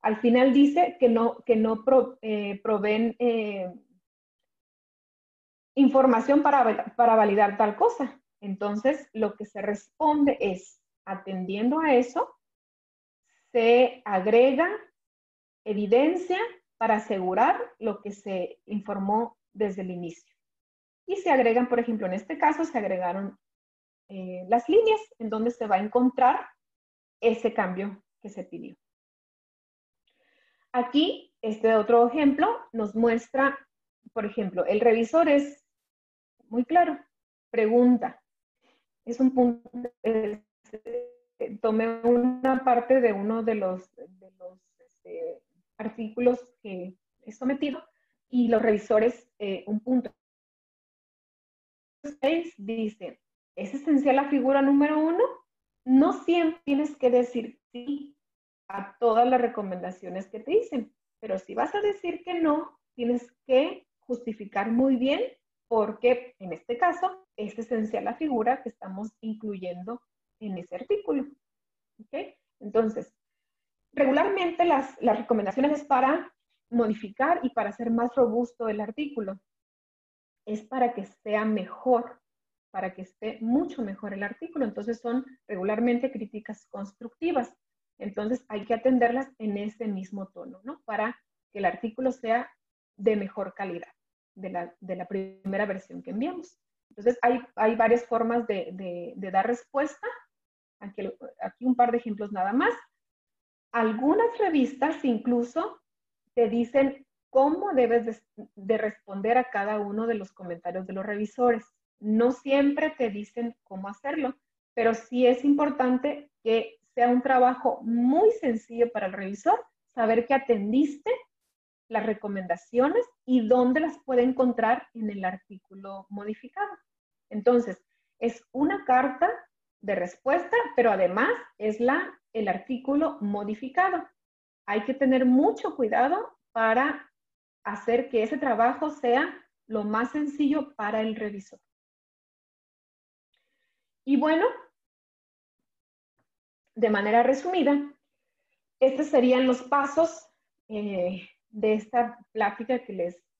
Al final dice que no proveen información para validar tal cosa. Entonces, lo que se responde es, atendiendo a eso, se agrega evidencia para asegurar lo que se informó desde el inicio. Y se agregan, por ejemplo, en este caso, se agregaron las líneas en donde se va a encontrar ese cambio que se pidió. Aquí, este otro ejemplo nos muestra, por ejemplo, el revisor es muy claro. Pregunta. Es un punto. Tomé una parte de uno de los artículos que he sometido y los revisores, un punto 6 dice, ¿es esencial la figura número 1? No siempre tienes que decir sí a todas las recomendaciones que te dicen, pero si vas a decir que no, tienes que justificar muy bien porque en este caso es esencial la figura que estamos incluyendo en ese artículo. ¿Okay? Entonces, regularmente las recomendaciones es para modificar y para hacer más robusto el artículo. Es para que sea mejor, para que esté mucho mejor el artículo. Entonces son regularmente críticas constructivas. Entonces hay que atenderlas en ese mismo tono, ¿no? Para que el artículo sea de mejor calidad de la primera versión que enviamos. Entonces hay varias formas de dar respuesta. Aquí un par de ejemplos nada más. Algunas revistas incluso te dicen cómo debes de responder a cada uno de los comentarios de los revisores. No siempre te dicen cómo hacerlo, pero sí es importante que sea un trabajo muy sencillo para el revisor, saber que atendiste las recomendaciones y dónde las puede encontrar en el artículo modificado. Entonces, es una carta de respuesta, pero además es el artículo modificado. Hay que tener mucho cuidado para hacer que ese trabajo sea lo más sencillo para el revisor. Y bueno, de manera resumida, estos serían los pasos de esta plática que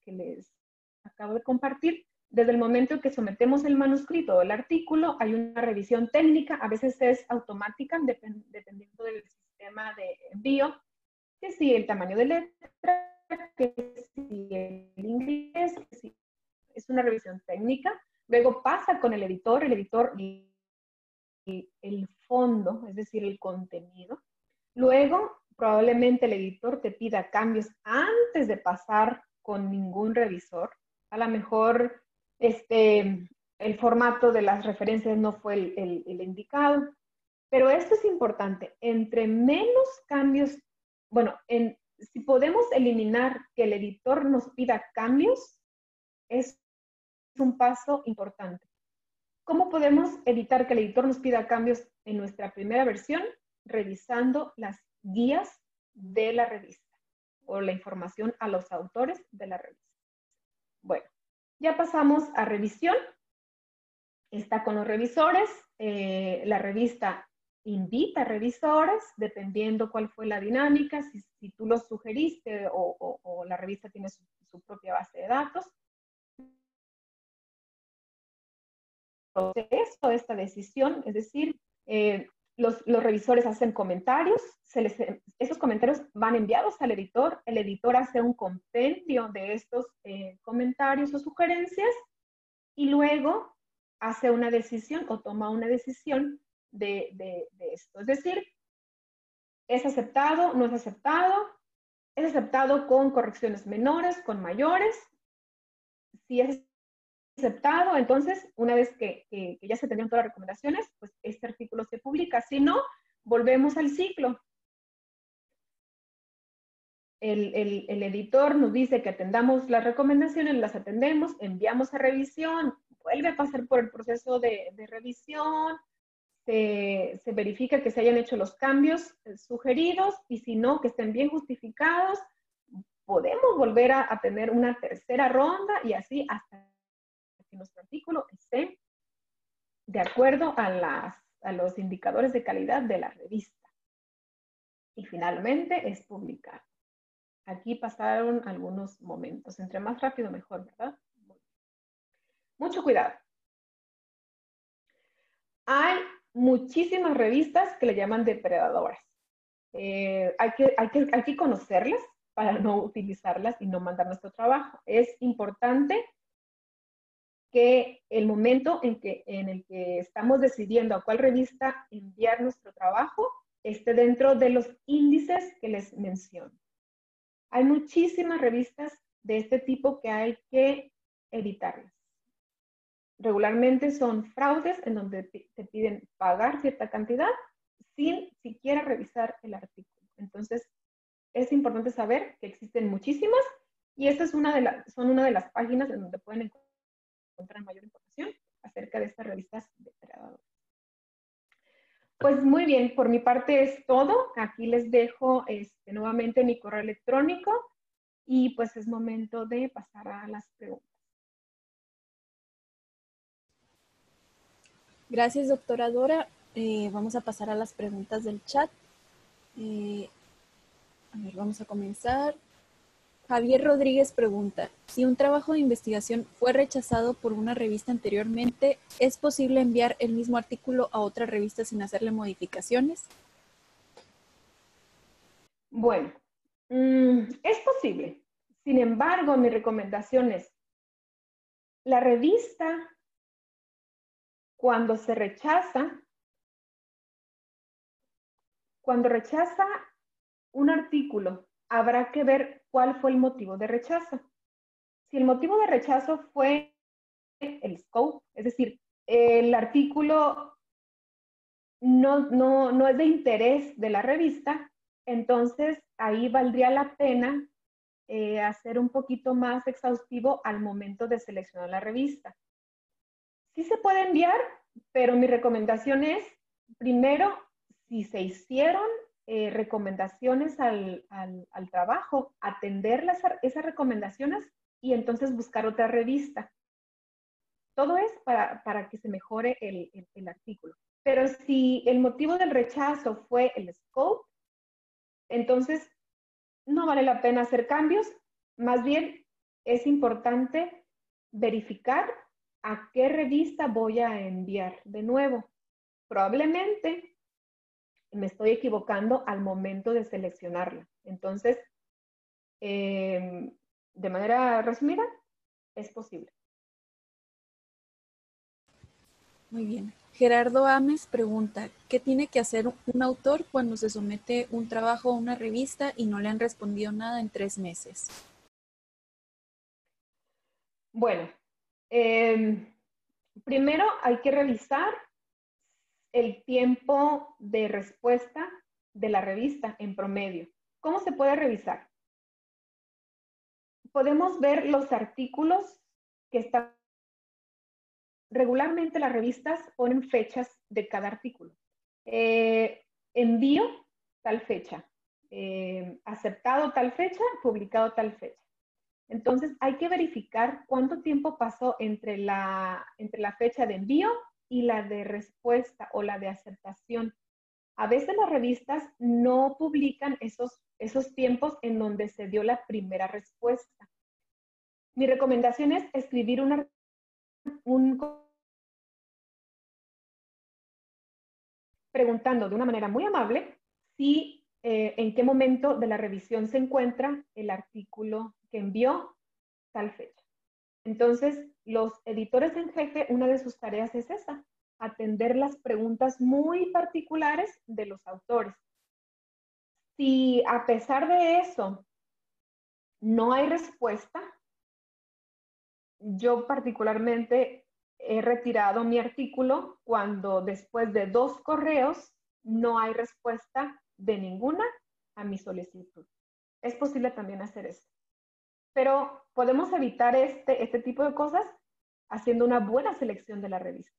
les acabo de compartir. Desde el momento en que sometemos el manuscrito o el artículo, hay una revisión técnica, a veces es automática, dependiendo del sistema de envío, que si el tamaño de letra, que si el inglés, que si es una revisión técnica. Luego pasa con el editor el fondo, es decir, el contenido. Luego, probablemente el editor te pida cambios antes de pasar con ningún revisor. A lo mejor el formato de las referencias no fue el indicado. Pero esto es importante. Entre menos cambios, bueno, si podemos eliminar que el editor nos pida cambios, es un paso importante. ¿Cómo podemos evitar que el editor nos pida cambios en nuestra primera versión? Revisando las guías de la revista o la información a los autores de la revista. Bueno, ya pasamos a revisión. Está con los revisores. La revista invita a revisores, dependiendo cuál fue la dinámica, si tú los sugeriste o la revista tiene su propia base de datos. Proceso, esta decisión, es decir, los revisores hacen comentarios, esos comentarios van enviados al editor, el editor hace un compendio de estos comentarios o sugerencias y luego hace una decisión o toma una decisión de esto. Es decir, ¿es aceptado? ¿No es aceptado? ¿Es aceptado con correcciones menores, con mayores? Si es aceptado, entonces, una vez que ya se tenían todas las recomendaciones, pues este artículo se publica. Si no, volvemos al ciclo. El editor nos dice que atendamos las recomendaciones, las atendemos, enviamos a revisión, vuelve a pasar por el proceso de revisión, se verifica que se hayan hecho los cambios sugeridos y si no, que estén bien justificados, podemos volver a tener una tercera ronda y así hasta que nuestro artículo esté de acuerdo a los indicadores de calidad de la revista. Y finalmente es publicar. Aquí pasaron algunos momentos. Entre más rápido, mejor, ¿verdad? Mucho cuidado. Hay muchísimas revistas que le llaman depredadoras. Hay que conocerlas para no utilizarlas y no mandar nuestro trabajo. Es importante que el momento en el que estamos decidiendo a cuál revista enviar nuestro trabajo esté dentro de los índices que les menciono. Hay muchísimas revistas de este tipo que hay que evitarlas. Regularmente son fraudes en donde te piden pagar cierta cantidad sin siquiera revisar el artículo. Entonces, es importante saber que existen muchísimas y esta es son una de las páginas en donde pueden encontrar mayor información acerca de estas revistas depredadoras. Pues muy bien, por mi parte es todo. Aquí les dejo nuevamente mi correo electrónico Y pues es momento de pasar a las preguntas. Gracias, doctora Dora. Vamos a pasar a las preguntas del chat. A ver, vamos a comenzar. Javier Rodríguez pregunta, si un trabajo de investigación fue rechazado por una revista anteriormente, ¿es posible enviar el mismo artículo a otra revista sin hacerle modificaciones? Bueno, es posible. Sin embargo, mi recomendación es, la revista, cuando rechaza un artículo, habrá que ver cuál fue el motivo de rechazo. Si el motivo de rechazo fue el scope, es decir, el artículo no es de interés de la revista, entonces ahí valdría la pena hacer un poquito más exhaustivo al momento de seleccionar la revista. Sí se puede enviar, pero mi recomendación es, primero, si se hicieron recomendaciones al trabajo, atender esas recomendaciones y entonces buscar otra revista. Todo es para que se mejore el artículo. Pero si el motivo del rechazo fue el scope, entonces no vale la pena hacer cambios. Más bien es importante verificar a qué revista voy a enviar de nuevo. Probablemente me estoy equivocando al momento de seleccionarla. Entonces, de manera resumida, es posible. Muy bien. Gerardo Ames pregunta, ¿qué tiene que hacer un autor cuando se somete un trabajo a una revista y no le han respondido nada en 3 meses? Bueno, primero hay que revisar el tiempo de respuesta de la revista en promedio. ¿Cómo se puede revisar? Podemos ver los artículos que están. Regularmente las revistas ponen fechas de cada artículo. Envío tal fecha, aceptado tal fecha, publicado tal fecha. Entonces hay que verificar cuánto tiempo pasó entre la fecha de envío y la de respuesta o la de aceptación. A veces las revistas no publican esos tiempos en donde se dio la primera respuesta. Mi recomendación es escribir preguntando de una manera muy amable si en qué momento de la revisión se encuentra el artículo que envió tal fecha. Entonces, los editores en jefe, una de sus tareas es esa, atender las preguntas muy particulares de los autores. Si a pesar de eso no hay respuesta, yo particularmente he retirado mi artículo cuando después de 2 correos no hay respuesta de ninguna a mi solicitud. Es posible también hacer eso. Pero podemos evitar este tipo de cosas haciendo una buena selección de la revista.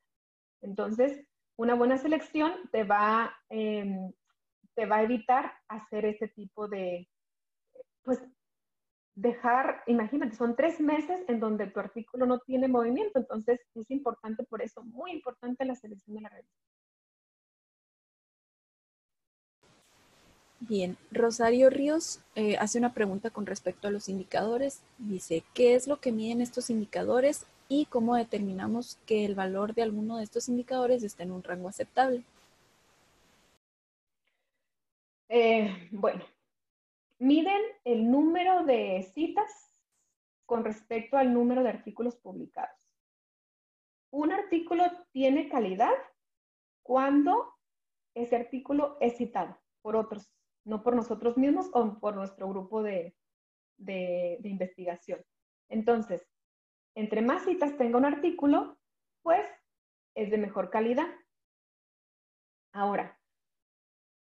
Entonces, una buena selección te va a evitar hacer este tipo de, pues, dejar, imagínate, son 3 meses en donde tu artículo no tiene movimiento, entonces es importante por eso, muy importante la selección de la revista. Bien, Rosario Ríos hace una pregunta con respecto a los indicadores. Dice, ¿qué es lo que miden estos indicadores y cómo determinamos que el valor de alguno de estos indicadores está en un rango aceptable? Bueno, miden el número de citas con respecto al número de artículos publicados. Un artículo tiene calidad cuando ese artículo es citado por otros, no por nosotros mismos o por nuestro grupo de investigación. Entonces, entre más citas tenga un artículo, pues es de mejor calidad. Ahora,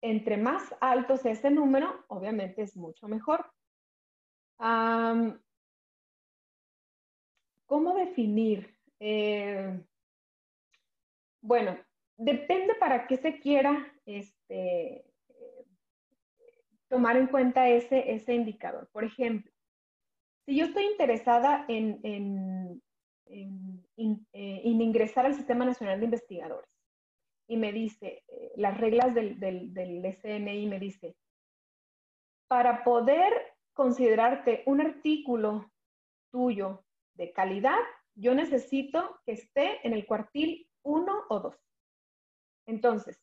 entre más alto sea ese número, obviamente es mucho mejor. ¿Cómo definir? Bueno, depende para qué se quiera tomar en cuenta ese indicador. Por ejemplo, Si yo estoy interesada en ingresar al Sistema Nacional de Investigadores y me dice, las reglas del SNI me dice, para poder considerarte un artículo tuyo de calidad, yo necesito que esté en el cuartil 1 o 2. Entonces,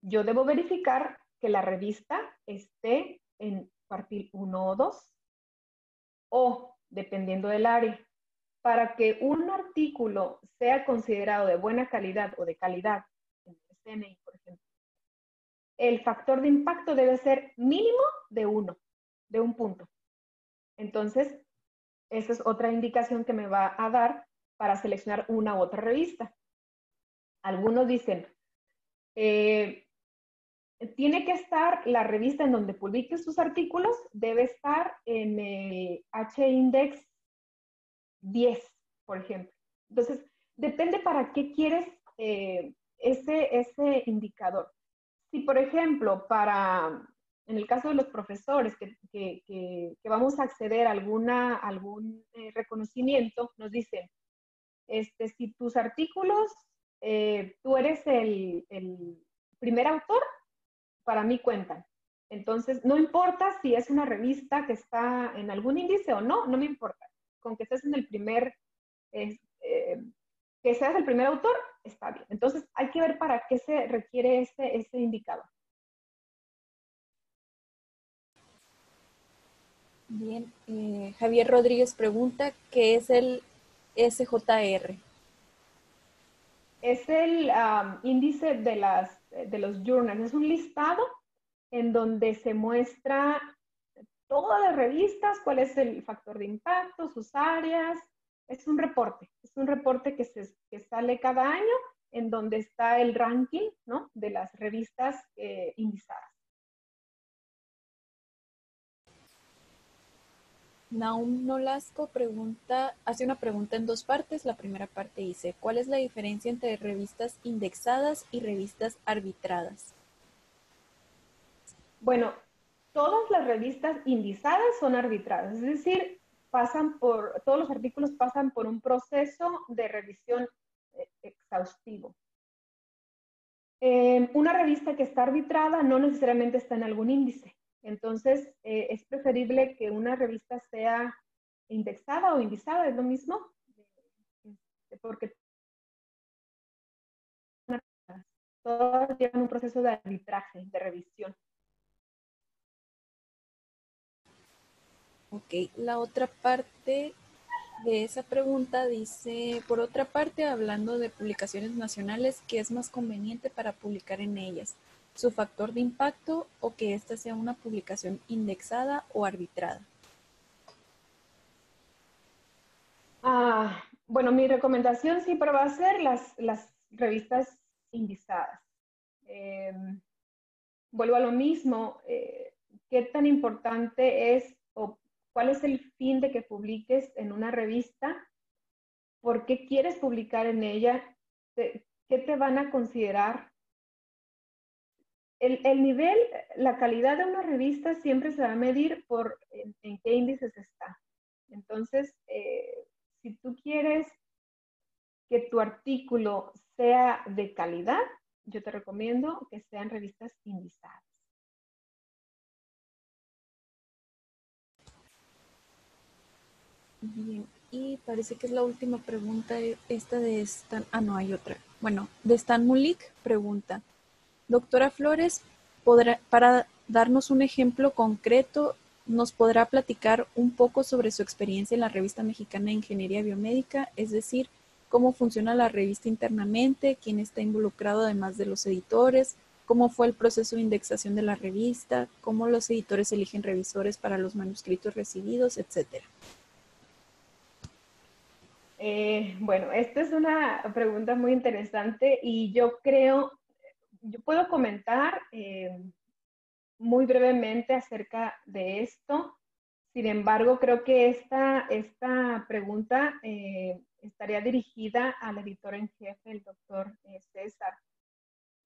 yo debo verificar que la revista esté en cuartil 1 o 2, o dependiendo del área. Para que un artículo sea considerado de buena calidad o de calidad, en el CNI, por ejemplo, el factor de impacto debe ser mínimo de 1, de un punto. Entonces, esa es otra indicación que me va a dar para seleccionar una u otra revista. Algunos dicen, tiene que estar la revista en donde publiques tus artículos, debe estar en el H-Index 10, por ejemplo. Entonces, depende para qué quieres ese indicador. Si, por ejemplo, en el caso de los profesores que vamos a acceder a algún reconocimiento, nos dicen, si tus artículos, tú eres el primer autor, para mí cuentan. Entonces, no importa si es una revista que está en algún índice o no, no me importa. Con que estés en el que seas el primer autor, está bien. Entonces, hay que ver para qué se requiere ese indicador. Bien, Javier Rodríguez pregunta, ¿qué es el SJR? Es el índice de los journals. Es un listado en donde se muestra todas las revistas, cuál es el factor de impacto, sus áreas. Es un reporte que sale cada año en donde está el ranking, ¿no?, de las revistas indizadas. Naum Nolasco hace una pregunta en dos partes. La primera parte dice, ¿cuál es la diferencia entre revistas indexadas y revistas arbitradas? Bueno, todas las revistas indizadas son arbitradas, es decir, todos los artículos pasan por un proceso de revisión exhaustivo. Una revista que está arbitrada no necesariamente está en algún índice. Entonces, es preferible que una revista sea indexada o indizada, es lo mismo, porque todas llevan un proceso de arbitraje, de revisión. Ok, la otra parte de esa pregunta dice, por otra parte, hablando de publicaciones nacionales, ¿qué es más conveniente para publicar en ellas? ¿Su factor de impacto o que ésta sea una publicación indexada o arbitrada? Bueno, mi recomendación siempre va a ser las revistas indizadas. Vuelvo a lo mismo, ¿qué tan importante es o cuál es el fin de que publiques en una revista? ¿Por qué quieres publicar en ella? ¿Qué te van a considerar? El nivel, la calidad de una revista siempre se va a medir por en qué índices está. Entonces, si tú quieres que tu artículo sea de calidad, yo te recomiendo que sean revistas indizadas. Bien, y parece que es la última pregunta, esta de Stan, no, hay otra. Bueno, de Stan Mulik pregunta, doctora Flores, para darnos un ejemplo concreto, ¿nos podrá platicar un poco sobre su experiencia en la Revista Mexicana de Ingeniería Biomédica? Es decir, cómo funciona la revista internamente, quién está involucrado además de los editores, cómo fue el proceso de indexación de la revista, cómo los editores eligen revisores para los manuscritos recibidos, etcétera. Bueno, esta es una pregunta muy interesante y yo puedo comentar muy brevemente acerca de esto. Sin embargo, creo que esta pregunta estaría dirigida al editor en jefe, el doctor César.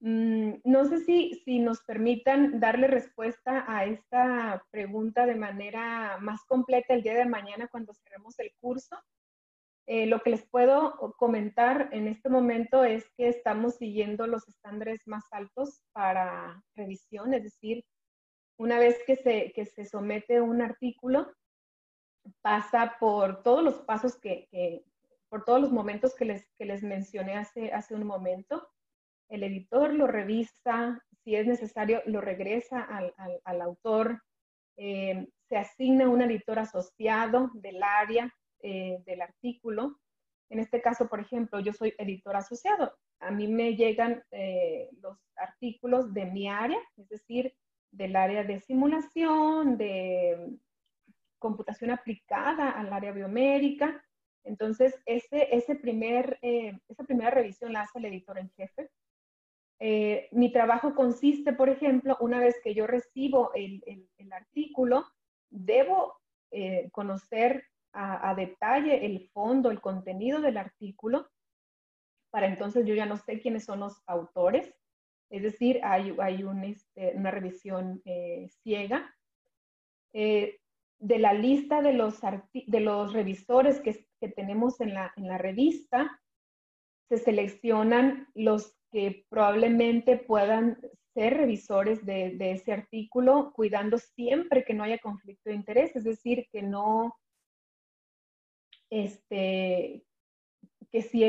No sé si nos permitan darle respuesta a esta pregunta de manera más completa el día de mañana cuando cerremos el curso. Lo que les puedo comentar en este momento es que estamos siguiendo los estándares más altos para revisión, es decir, una vez que se somete un artículo, pasa por todos los pasos por todos los momentos que les mencioné hace un momento. El editor lo revisa, si es necesario, lo regresa al autor, se asigna un editor asociado del área del artículo. En este caso, por ejemplo, yo soy editor asociado. A mí me llegan los artículos de mi área, es decir, del área de simulación, de computación aplicada al área biomédica. Entonces, esa primera revisión la hace el editor en jefe. Mi trabajo consiste, por ejemplo, una vez que yo recibo el artículo, debo conocer a detalle el fondo, el contenido del artículo, para entonces yo ya no sé quiénes son los autores, es decir, hay una revisión ciega. De la lista de los revisores que tenemos en la revista, se seleccionan los que probablemente puedan ser revisores de ese artículo, cuidando siempre que no haya conflicto de interés, es decir, que no, que si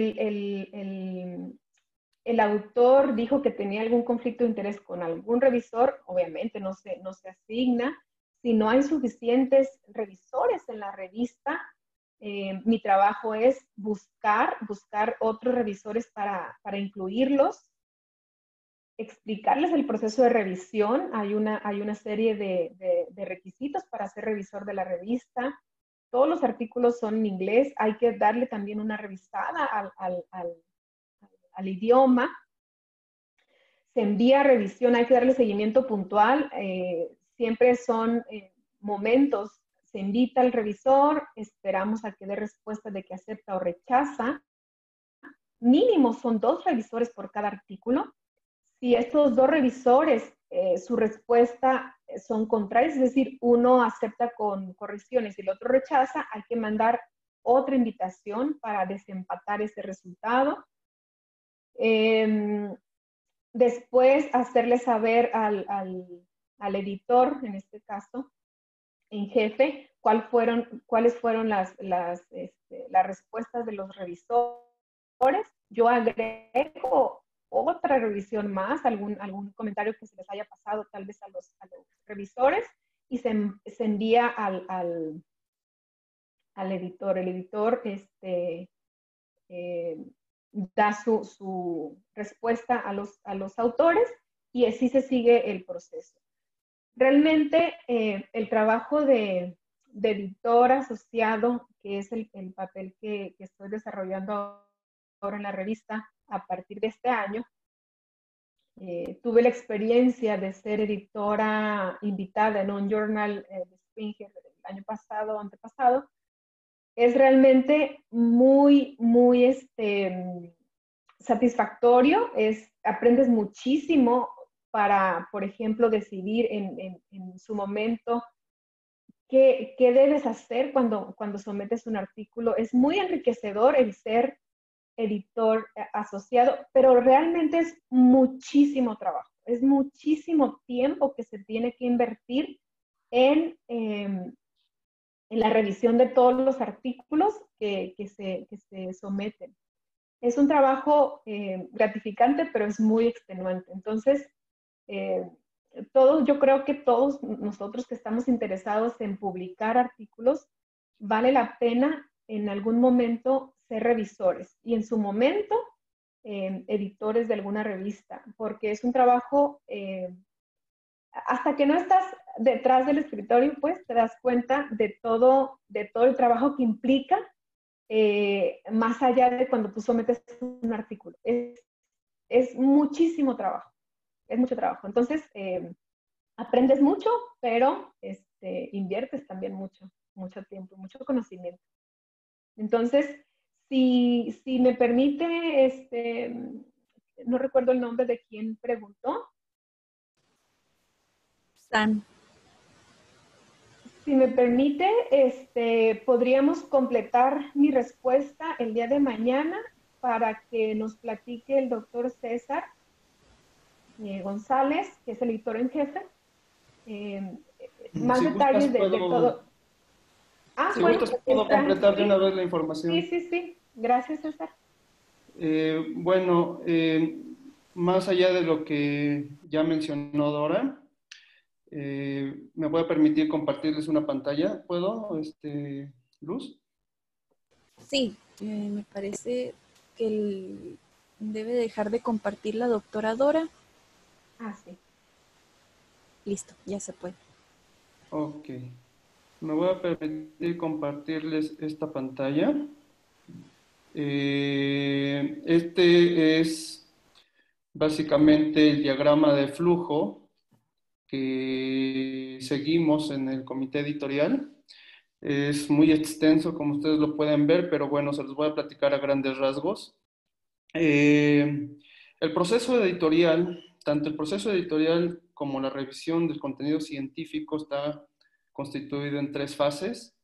el autor dijo que tenía algún conflicto de interés con algún revisor, obviamente no se asigna. Si no hay suficientes revisores en la revista, mi trabajo es buscar otros revisores para incluirlos, explicarles el proceso de revisión. Hay una serie de requisitos para ser revisor de la revista. Todos los artículos son en inglés. Hay que darle también una revisada al idioma. Se envía a revisión, hay que darle seguimiento puntual. Siempre son momentos. Se invita al revisor, esperamos a que dé respuesta de que acepta o rechaza. Mínimo son 2 revisores por cada artículo. Si estos 2 revisores, su respuesta son contrarias, es decir, uno acepta con correcciones y el otro rechaza, hay que mandar otra invitación para desempatar ese resultado. Después hacerle saber al editor, en este caso, en jefe, cuáles fueron las respuestas de los revisores. Yo agrego otra revisión más, algún comentario que se les haya pasado tal vez a los revisores, y se envía al editor. El editor da su respuesta a los autores y así se sigue el proceso. Realmente el trabajo de editor asociado, que es el papel que estoy desarrollando ahora en la revista a partir de este año, tuve la experiencia de ser editora invitada en un journal de Springer el año pasado, antepasado. Es realmente muy, muy satisfactorio. Aprendes muchísimo para, por ejemplo, decidir en su momento qué debes hacer cuando sometes un artículo. Es muy enriquecedor el ser editor asociado, pero realmente es muchísimo trabajo, es muchísimo tiempo que se tiene que invertir en la revisión de todos los artículos que se someten. Es un trabajo gratificante, pero es muy extenuante. Entonces, yo creo que todos nosotros que estamos interesados en publicar artículos, vale la pena en algún momento ser revisores y en su momento editores de alguna revista, porque es un trabajo, hasta que no estás detrás del escritorio, pues te das cuenta de todo el trabajo que implica, más allá de cuando tú sometes un artículo. Es muchísimo trabajo, es mucho trabajo. Entonces, aprendes mucho, pero inviertes también mucho tiempo, mucho conocimiento. Entonces, si me permite no recuerdo el nombre de quien preguntó. San. Si me permite, podríamos completar mi respuesta el día de mañana para que nos platique el doctor César González, que es el editor en jefe, más Si gustas, detalles de todo. Si Bueno, gustas, puedo completar de una vez la información. Sí. Gracias, César. Bueno, más allá de lo que ya mencionó Dora, ¿me voy a permitir compartirles una pantalla? ¿Puedo, Luz? Sí, me parece que debe dejar de compartir la doctora Dora. Sí. Listo, ya se puede. Ok. Me voy a permitir compartirles esta pantalla. Este es básicamente el diagrama de flujo que seguimos en el comité editorial. Es muy extenso, como ustedes lo pueden ver, pero bueno, se los voy a platicar a grandes rasgos. El proceso editorial, tanto el proceso editorial como la revisión del contenido científico está constituido en 3 fases.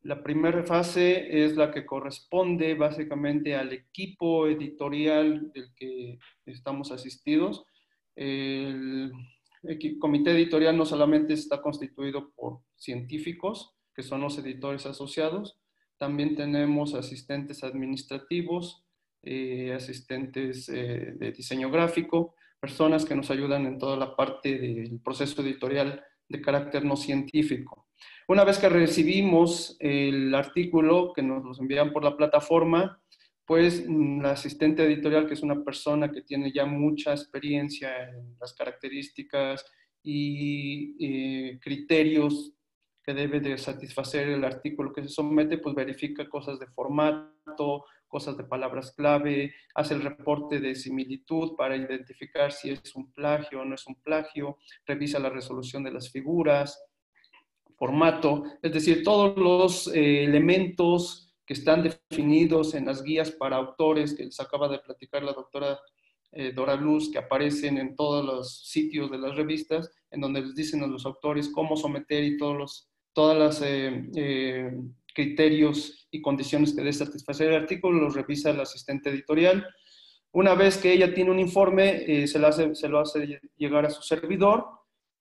La primera fase es la que corresponde básicamente al equipo editorial del que estamos asistidos. El comité editorial no solamente está constituido por científicos, que son los editores asociados, también tenemos asistentes administrativos, asistentes de diseño gráfico, personas que nos ayudan en toda la parte del proceso editorial de carácter no científico. Una vez que recibimos el artículo que nos los envían por la plataforma, pues la asistente editorial, que es una persona que tiene ya mucha experiencia en las características y criterios que debe de satisfacer el artículo que se somete, pues verifica cosas de formato, cosas de palabras clave, hace el reporte de similitud para identificar si es un plagio o no es un plagio, revisa la resolución de las figuras, formato, es decir, todos los elementos que están definidos en las guías para autores que les acaba de platicar la doctora Dora Luz, que aparecen en todos los sitios de las revistas, en donde les dicen a los autores cómo someter y todos los criterios y condiciones que debe satisfacer el artículo, los revisa el asistente editorial. Una vez que ella tiene un informe, se lo hace llegar a su servidor,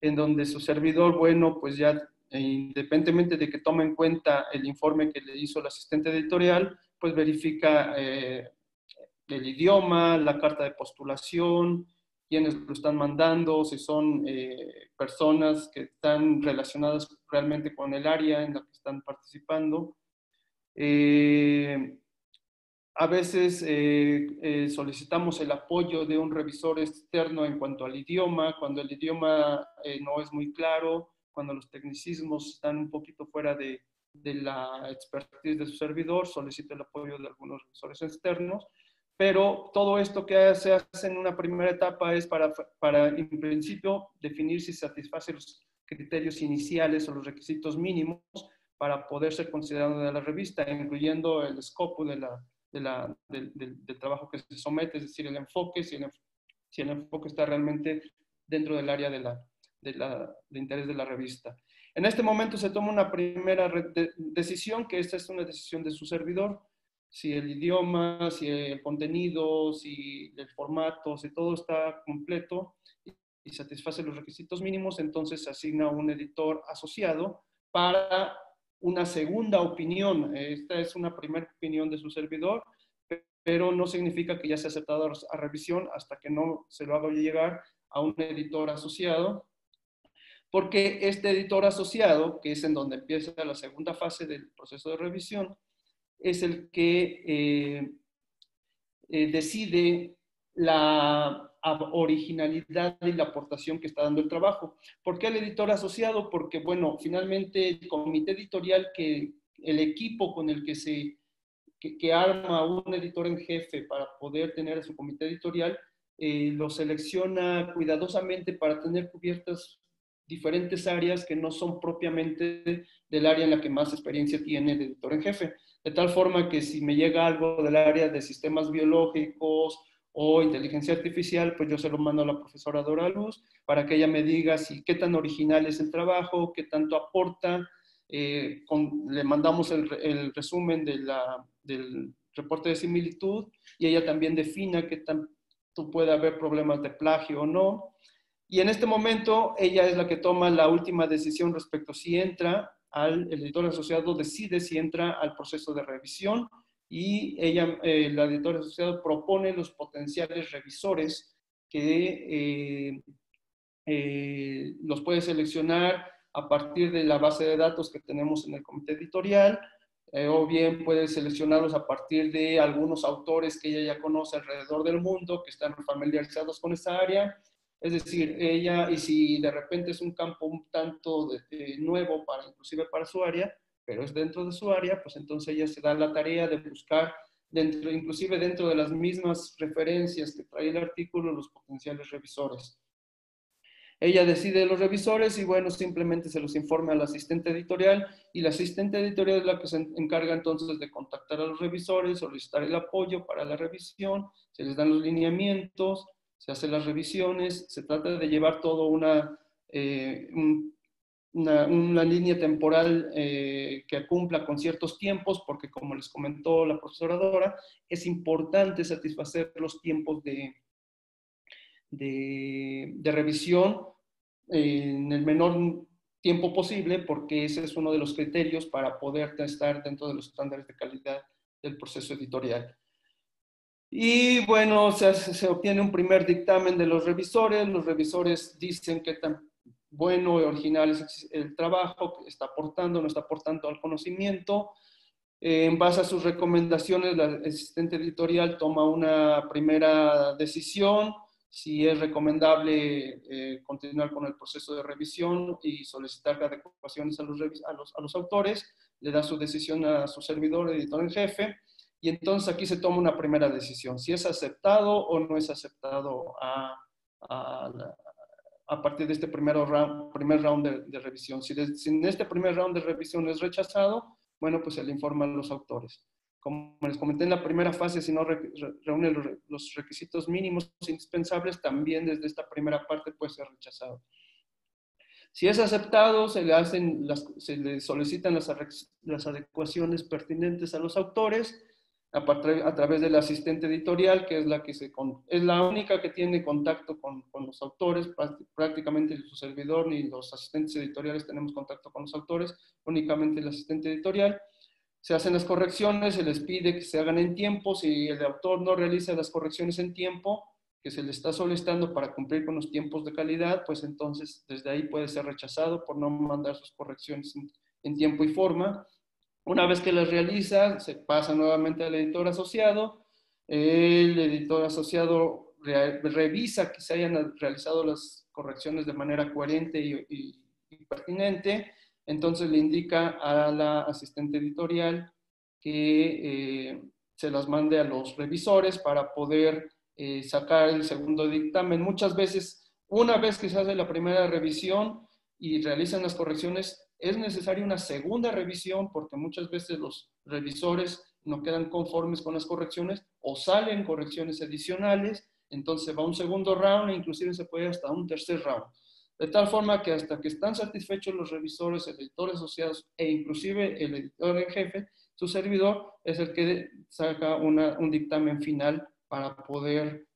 en donde su servidor, bueno, pues ya independientemente de que tome en cuenta el informe que le hizo el asistente editorial, pues verifica el idioma, la carta de postulación, quiénes lo están mandando, si son personas que están relacionadas realmente con el área en la que están participando. A veces solicitamos el apoyo de un revisor externo en cuanto al idioma, cuando el idioma no es muy claro, cuando los tecnicismos están un poquito fuera de la expertise de su servidor, solicita el apoyo de algunos revisores externos, pero todo esto que se hace en una primera etapa es para en principio definir si satisface los criterios iniciales o los requisitos mínimos para poder ser considerado de la revista, incluyendo el escopo del trabajo que se somete, es decir, el enfoque, si el enfoque está realmente dentro del área de interés de la revista. En este momento se toma una primera decisión, que esta es una decisión de su servidor, si el idioma, si el contenido, si el formato, si todo está completo y satisface los requisitos mínimos, entonces se asigna un editor asociado para una segunda opinión. Esta es una primera opinión de su servidor, pero no significa que ya sea aceptado a revisión hasta que no se lo haga llegar a un editor asociado, porque este editor asociado, que es en donde empieza la segunda fase del proceso de revisión, es el que decide la originalidad y la aportación que está dando el trabajo. ¿Por qué el editor asociado? Porque, bueno, finalmente el comité editorial, el equipo con el que arma un editor en jefe para poder tener a su comité editorial, lo selecciona cuidadosamente para tener cubiertas diferentes áreas que no son propiamente del área en la que más experiencia tiene el editor en jefe. De tal forma que si me llega algo del área de sistemas biológicos o inteligencia artificial, pues yo se lo mando a la profesora Dora Luz para que ella me diga si qué tan original es el trabajo, qué tanto aporta. Le mandamos el resumen del reporte de similitud y ella también defina qué tanto puede haber problemas de plagio o no. Y en este momento ella es la que toma la última decisión respecto si entra el editor asociado decide si entra al proceso de revisión y ella, la editora asociada, propone los potenciales revisores que los puede seleccionar a partir de la base de datos que tenemos en el comité editorial, o bien puede seleccionarlos a partir de algunos autores que ella ya conoce alrededor del mundo, que están familiarizados con esa área. Es decir, ella, y si de repente es un campo un tanto nuevo inclusive para su área, pero es dentro de su área, pues entonces ella se da la tarea de buscar inclusive dentro de las mismas referencias que trae el artículo, los potenciales revisores. Ella decide los revisores y bueno, simplemente se los informa al asistente editorial y la asistente editorial es la que se encarga entonces de contactar a los revisores, solicitar el apoyo para la revisión, se les dan los lineamientos, se hacen las revisiones, se trata de llevar todo una línea temporal que cumpla con ciertos tiempos, porque como les comentó la profesora Dora, es importante satisfacer los tiempos de revisión en el menor tiempo posible, porque ese es uno de los criterios para poder estar dentro de los estándares de calidad del proceso editorial. Y bueno, se obtiene un primer dictamen de los revisores dicen qué tan bueno y original es el trabajo, está aportando, no está aportando al conocimiento. En base a sus recomendaciones, la asistente editorial toma una primera decisión, si es recomendable continuar con el proceso de revisión y solicitar adecuaciones a los autores, le da su decisión a su servidor, editor en jefe, y entonces aquí se toma una primera decisión, si es aceptado o no es aceptado a partir de este primer round de revisión. Si en este primer round de revisión es rechazado, bueno, pues se le informa a los autores. Como les comenté en la primera fase, si no reúne los requisitos mínimos indispensables, también desde esta primera parte puede ser rechazado. Si es aceptado, se le solicitan las adecuaciones pertinentes a los autores a través del asistente editorial, que es la única que tiene contacto con los autores. Prácticamente su servidor ni los asistentes editoriales tenemos contacto con los autores, únicamente el asistente editorial. Se hacen las correcciones, se les pide que se hagan en tiempo. Si el autor no realiza las correcciones en tiempo, que se le está solicitando para cumplir con los tiempos de calidad, pues entonces desde ahí puede ser rechazado por no mandar sus correcciones en tiempo y forma. Una vez que las realiza, se pasa nuevamente al editor asociado. El editor asociado revisa que se hayan realizado las correcciones de manera coherente y pertinente. Entonces le indica a la asistente editorial que se las mande a los revisores para poder sacar el segundo dictamen. Muchas veces, una vez que se hace la primera revisión y realizan las correcciones, es necesaria una segunda revisión porque muchas veces los revisores no quedan conformes con las correcciones o salen correcciones adicionales, entonces va un segundo round e inclusive se puede hasta un tercer round. De tal forma que hasta que están satisfechos los revisores, editores asociados e inclusive el editor en jefe, su servidor es el que saca un dictamen final para poder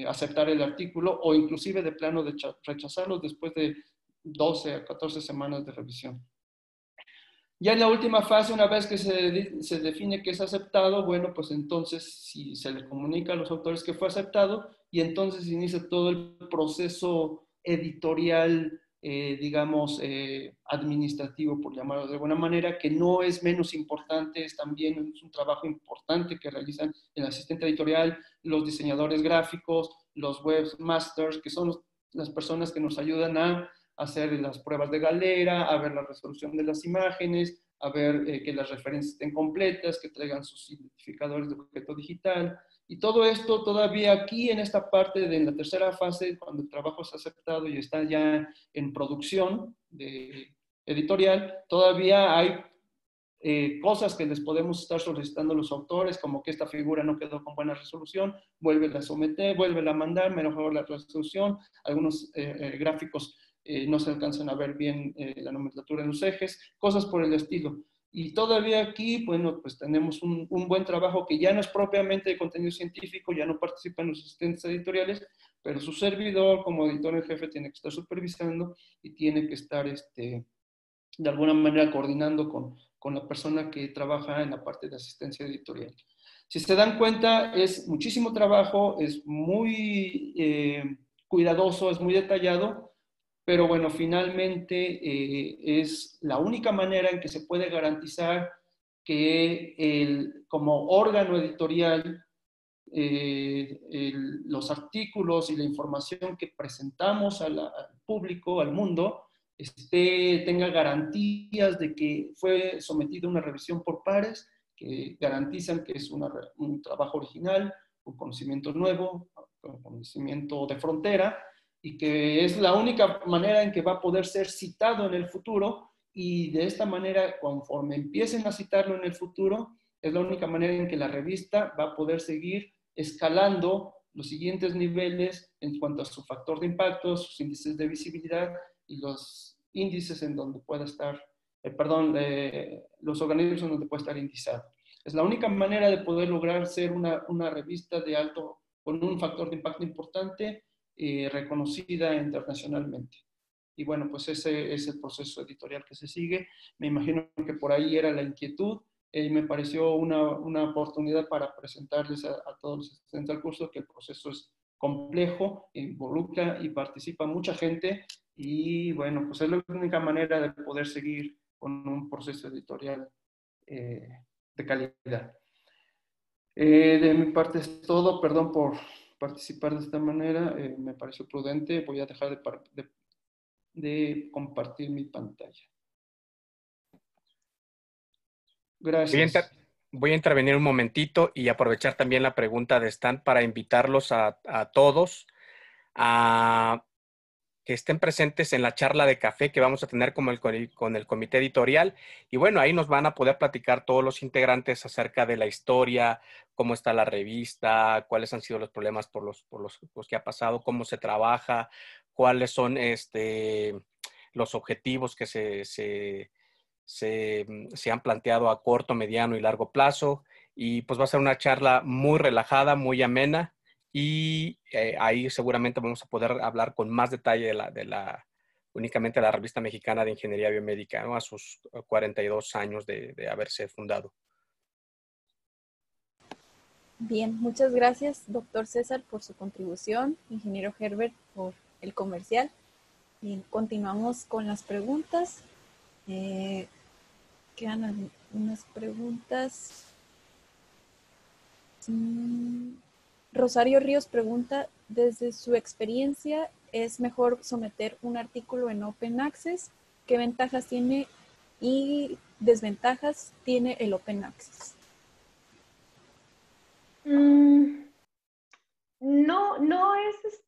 aceptar el artículo o inclusive de plano de rechazarlo después de 12 a 14 semanas de revisión. Ya en la última fase, una vez que se define que es aceptado, bueno, pues entonces si se le comunica a los autores que fue aceptado y entonces inicia todo el proceso editorial, digamos, administrativo, por llamarlo de alguna manera, que no es menos importante, es también un trabajo importante que realizan el asistente editorial, los diseñadores gráficos, los webmasters, que son las personas que nos ayudan a hacer las pruebas de galera, a ver la resolución de las imágenes, a ver que las referencias estén completas, que traigan sus identificadores de objeto digital. Y todo esto todavía aquí en esta parte de la tercera fase, cuando el trabajo es aceptado y está ya en producción editorial, todavía hay cosas que les podemos estar solicitando a los autores, como que esta figura no quedó con buena resolución, vuélvela a someter, vuélvela a mandar, mejor la resolución, algunos gráficos no se alcanzan a ver bien la nomenclatura en los ejes, cosas por el estilo. Y todavía aquí, bueno, pues tenemos un buen trabajo que ya no es propiamente de contenido científico, ya no participan los asistentes editoriales, pero su servidor como editor en jefe tiene que estar supervisando y tiene que estar de alguna manera coordinando con la persona que trabaja en la parte de asistencia editorial. Si se dan cuenta, es muchísimo trabajo, es muy cuidadoso, es muy detallado, pero bueno, finalmente es la única manera en que se puede garantizar que como órgano editorial los artículos y la información que presentamos al público, al mundo, tenga garantías de que fue sometido a una revisión por pares, que garantizan que es un trabajo original, un conocimiento nuevo, un conocimiento de frontera, y que es la única manera en que va a poder ser citado en el futuro, y de esta manera, conforme empiecen a citarlo en el futuro, es la única manera en que la revista va a poder seguir escalando los siguientes niveles en cuanto a su factor de impacto, sus índices de visibilidad y los índices en donde pueda estar, los organismos en donde puede estar indizado. Es la única manera de poder lograr ser una revista de alto, con un factor de impacto importante, reconocida internacionalmente. Y bueno, pues ese es el proceso editorial que se sigue. Me imagino que por ahí era la inquietud. Me pareció una oportunidad para presentarles a todos los asistentes al curso que el proceso es complejo, involucra y participa mucha gente, y bueno, pues es la única manera de poder seguir con un proceso editorial de calidad. De mi parte es todo, perdón por participar de esta manera, me pareció prudente, voy a dejar de compartir mi pantalla. Gracias. Voy a intervenir un momentito y aprovechar también la pregunta de Stan para invitarlos a todos a que estén presentes en la charla de café que vamos a tener con el comité editorial. Y bueno, ahí nos van a poder platicar todos los integrantes acerca de la historia, cómo está la revista, cuáles han sido los problemas por los que ha pasado, cómo se trabaja, cuáles son los objetivos que se han planteado a corto, mediano y largo plazo. Y pues va a ser una charla muy relajada, muy amena, y ahí seguramente vamos a poder hablar con más detalle únicamente de la Revista Mexicana de Ingeniería Biomédica, ¿no? A sus 42 años de haberse fundado. Bien, muchas gracias, doctor César, por su contribución, ingeniero Herbert, por el comercial. Bien, continuamos con las preguntas. Quedan unas preguntas. Rosario Ríos pregunta, desde su experiencia, ¿es mejor someter un artículo en Open Access? ¿Qué ventajas tiene y desventajas tiene el Open Access? No es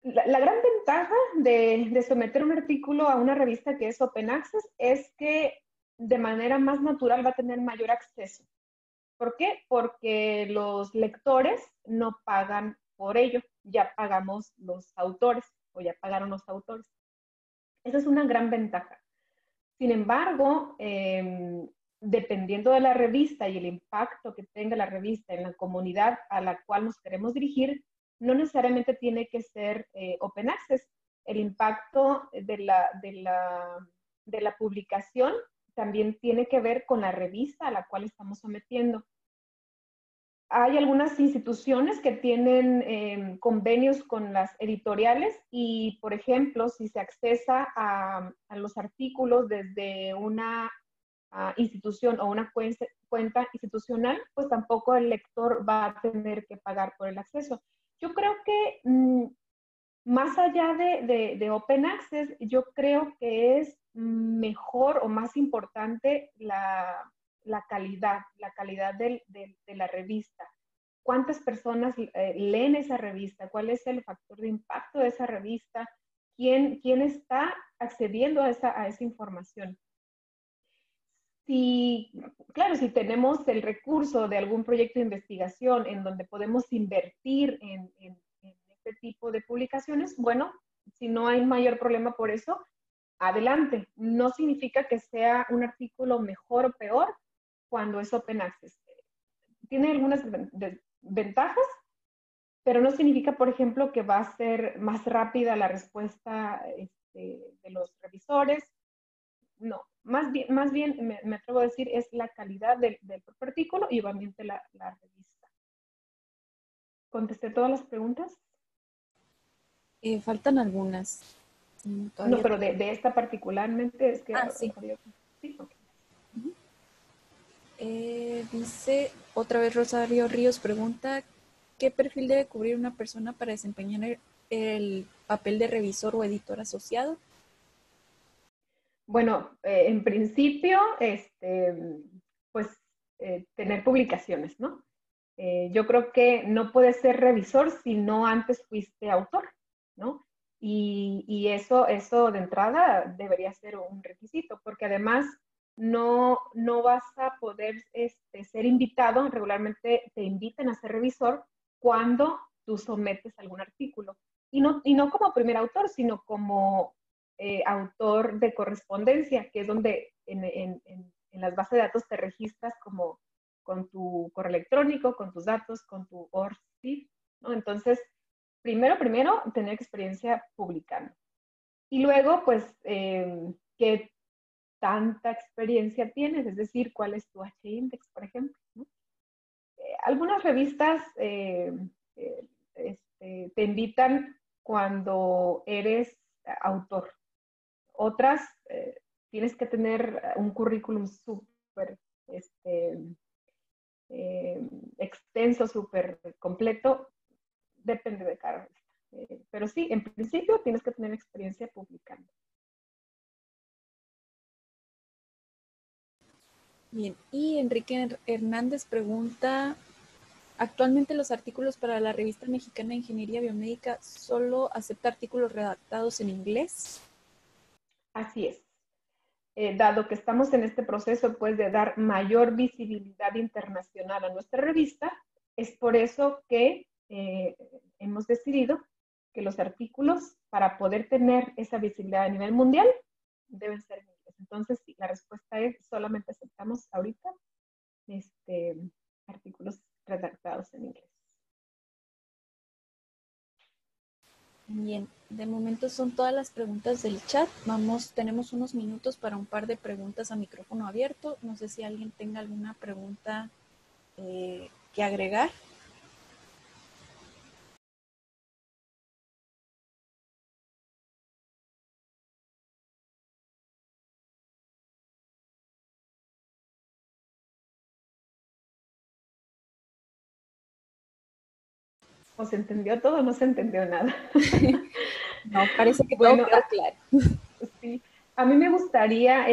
la gran ventaja de someter un artículo a una revista que es Open Access es que de manera más natural va a tener mayor acceso. ¿Por qué? Porque los lectores no pagan por ello, ya pagamos los autores o ya pagaron los autores. Esa es una gran ventaja. Sin embargo, dependiendo de la revista y el impacto que tenga la revista en la comunidad a la cual nos queremos dirigir, no necesariamente tiene que ser Open Access. El impacto de la publicación también tiene que ver con la revista a la cual estamos sometiendo. Hay algunas instituciones que tienen convenios con las editoriales y, por ejemplo, si se accesa a los artículos desde una institución o una cuenta institucional, pues tampoco el lector va a tener que pagar por el acceso. Yo creo que más allá de Open Access, yo creo que es mejor o más importante la calidad de la revista. ¿Cuántas personas leen esa revista? ¿Cuál es el factor de impacto de esa revista? ¿Quién está accediendo a esa información? Si, claro, si tenemos el recurso de algún proyecto de investigación en donde podemos invertir en este tipo de publicaciones, bueno, si no hay mayor problema por eso, adelante. No significa que sea un artículo mejor o peor cuando es open access. Tiene algunas ventajas, pero no significa, por ejemplo, que va a ser más rápida la respuesta de los revisores. No, más bien me atrevo a decir, es la calidad del propio artículo y obviamente la revista. ¿Contesté todas las preguntas? Faltan algunas. No, pero de esta particularmente es que... sí. Sí, okay. Dice, otra vez Rosario Ríos pregunta, ¿qué perfil debe cubrir una persona para desempeñar el papel de revisor o editor asociado? Bueno, en principio, pues tener publicaciones, ¿no? Yo creo que no puedes ser revisor si no antes fuiste autor, ¿no? Y eso de entrada debería ser un requisito, porque además no vas a poder ser invitado, regularmente te invitan a ser revisor cuando tú sometes algún artículo. Y no como primer autor, sino como autor de correspondencia, que es donde en las bases de datos te registras como con tu correo electrónico, con tus datos, con tu ORCID, ¿no? Entonces, primero, tener experiencia publicando. Y luego, pues, ¿qué tanta experiencia tienes? Es decir, ¿cuál es tu H-index, por ejemplo? ¿No? Algunas revistas te invitan cuando eres autor. Otras, tienes que tener un currículum súper extenso, súper completo, depende de cada revista. Pero sí, en principio tienes que tener experiencia publicando. Bien, y Enrique Hernández pregunta, actualmente los artículos para la revista mexicana de Ingeniería Biomédica solo acepta artículos redactados en inglés. Así es. Dado que estamos en este proceso pues, de dar mayor visibilidad internacional a nuestra revista, es por eso que hemos decidido que los artículos, para poder tener esa visibilidad a nivel mundial, deben ser en inglés. Entonces, sí, la respuesta es solamente aceptamos ahorita artículos redactados en inglés. Bien, de momento son todas las preguntas del chat. Tenemos unos minutos para un par de preguntas a micrófono abierto. No sé si alguien tenga alguna pregunta que agregar. ¿O se entendió todo o no se entendió nada? No, parece que todo quedó claro. Sí, a mí me gustaría,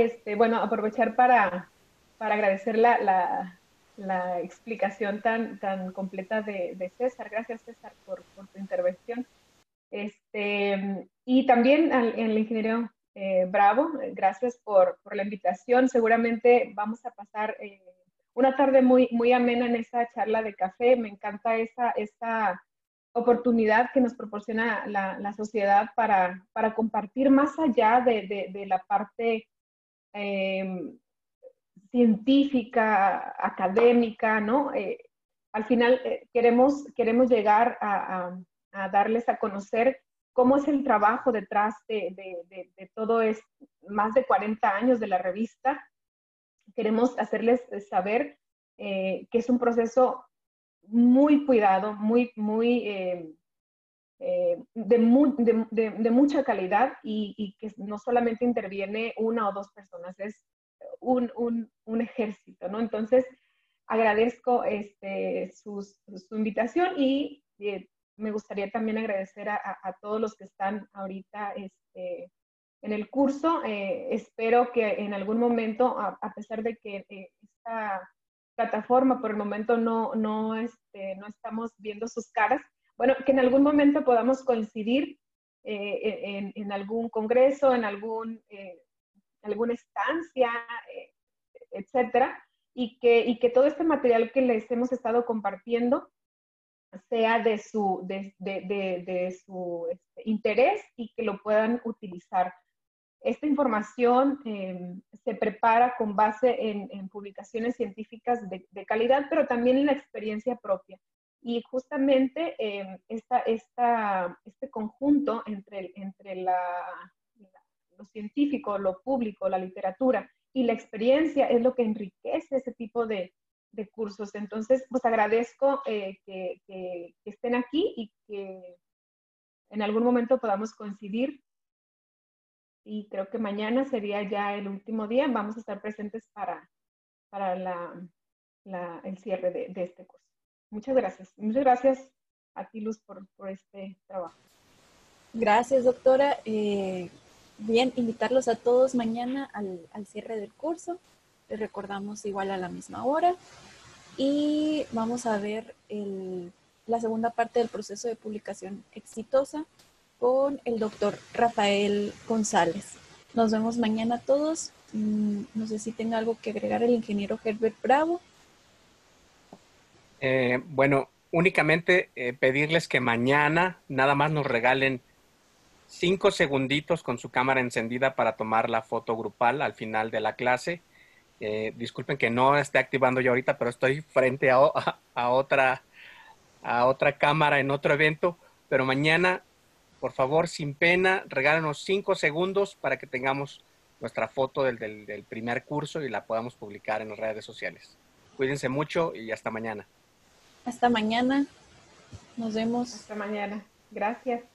aprovechar para agradecer la explicación tan completa de César. Gracias, César, por tu intervención. Y también al ingeniero Bravo, gracias por la invitación. Seguramente vamos a pasar una tarde muy, muy amena en esa charla de café. Me encanta esa oportunidad que nos proporciona la sociedad para compartir más allá de la parte científica, académica, ¿no? Al final queremos llegar a darles a conocer cómo es el trabajo detrás de todo esto, más de 40 años de la revista. Queremos hacerles saber que es un proceso muy cuidado, de mucha calidad y que no solamente interviene una o dos personas, es un ejército, ¿no? Entonces, agradezco su invitación y me gustaría también agradecer a todos los que están ahorita en el curso. Espero que en algún momento, a pesar de que esta plataforma por el momento no estamos viendo sus caras, bueno, que en algún momento podamos coincidir en algún congreso, en alguna estancia, etcétera, y que todo este material que les hemos estado compartiendo sea de su interés y que lo puedan utilizar. Esta información se prepara con base en publicaciones científicas de calidad, pero también en la experiencia propia. Y justamente este conjunto entre lo científico, lo público, la literatura y la experiencia es lo que enriquece ese tipo de cursos. Entonces, pues agradezco que estén aquí y que en algún momento podamos coincidir. Y creo que mañana sería ya el último día. Vamos a estar presentes para el cierre de este curso. Muchas gracias. Muchas gracias a ti, Luz, por este trabajo. Gracias, doctora. Bien, invitarlos a todos mañana al cierre del curso. Les recordamos igual a la misma hora. Y vamos a ver la segunda parte del proceso de publicación exitosa con el doctor Rafael González. Nos vemos mañana todos. No sé si tenga algo que agregar el ingeniero Herbert Bravo. Bueno, únicamente pedirles que mañana nada más nos regalen 5 segunditos con su cámara encendida para tomar la foto grupal al final de la clase. Disculpen que no esté activando yo ahorita, pero estoy frente a otra cámara en otro evento. Pero mañana, por favor, sin pena, regálanos 5 segundos para que tengamos nuestra foto del primer curso y la podamos publicar en las redes sociales. Cuídense mucho y hasta mañana. Hasta mañana. Nos vemos. Hasta mañana. Gracias.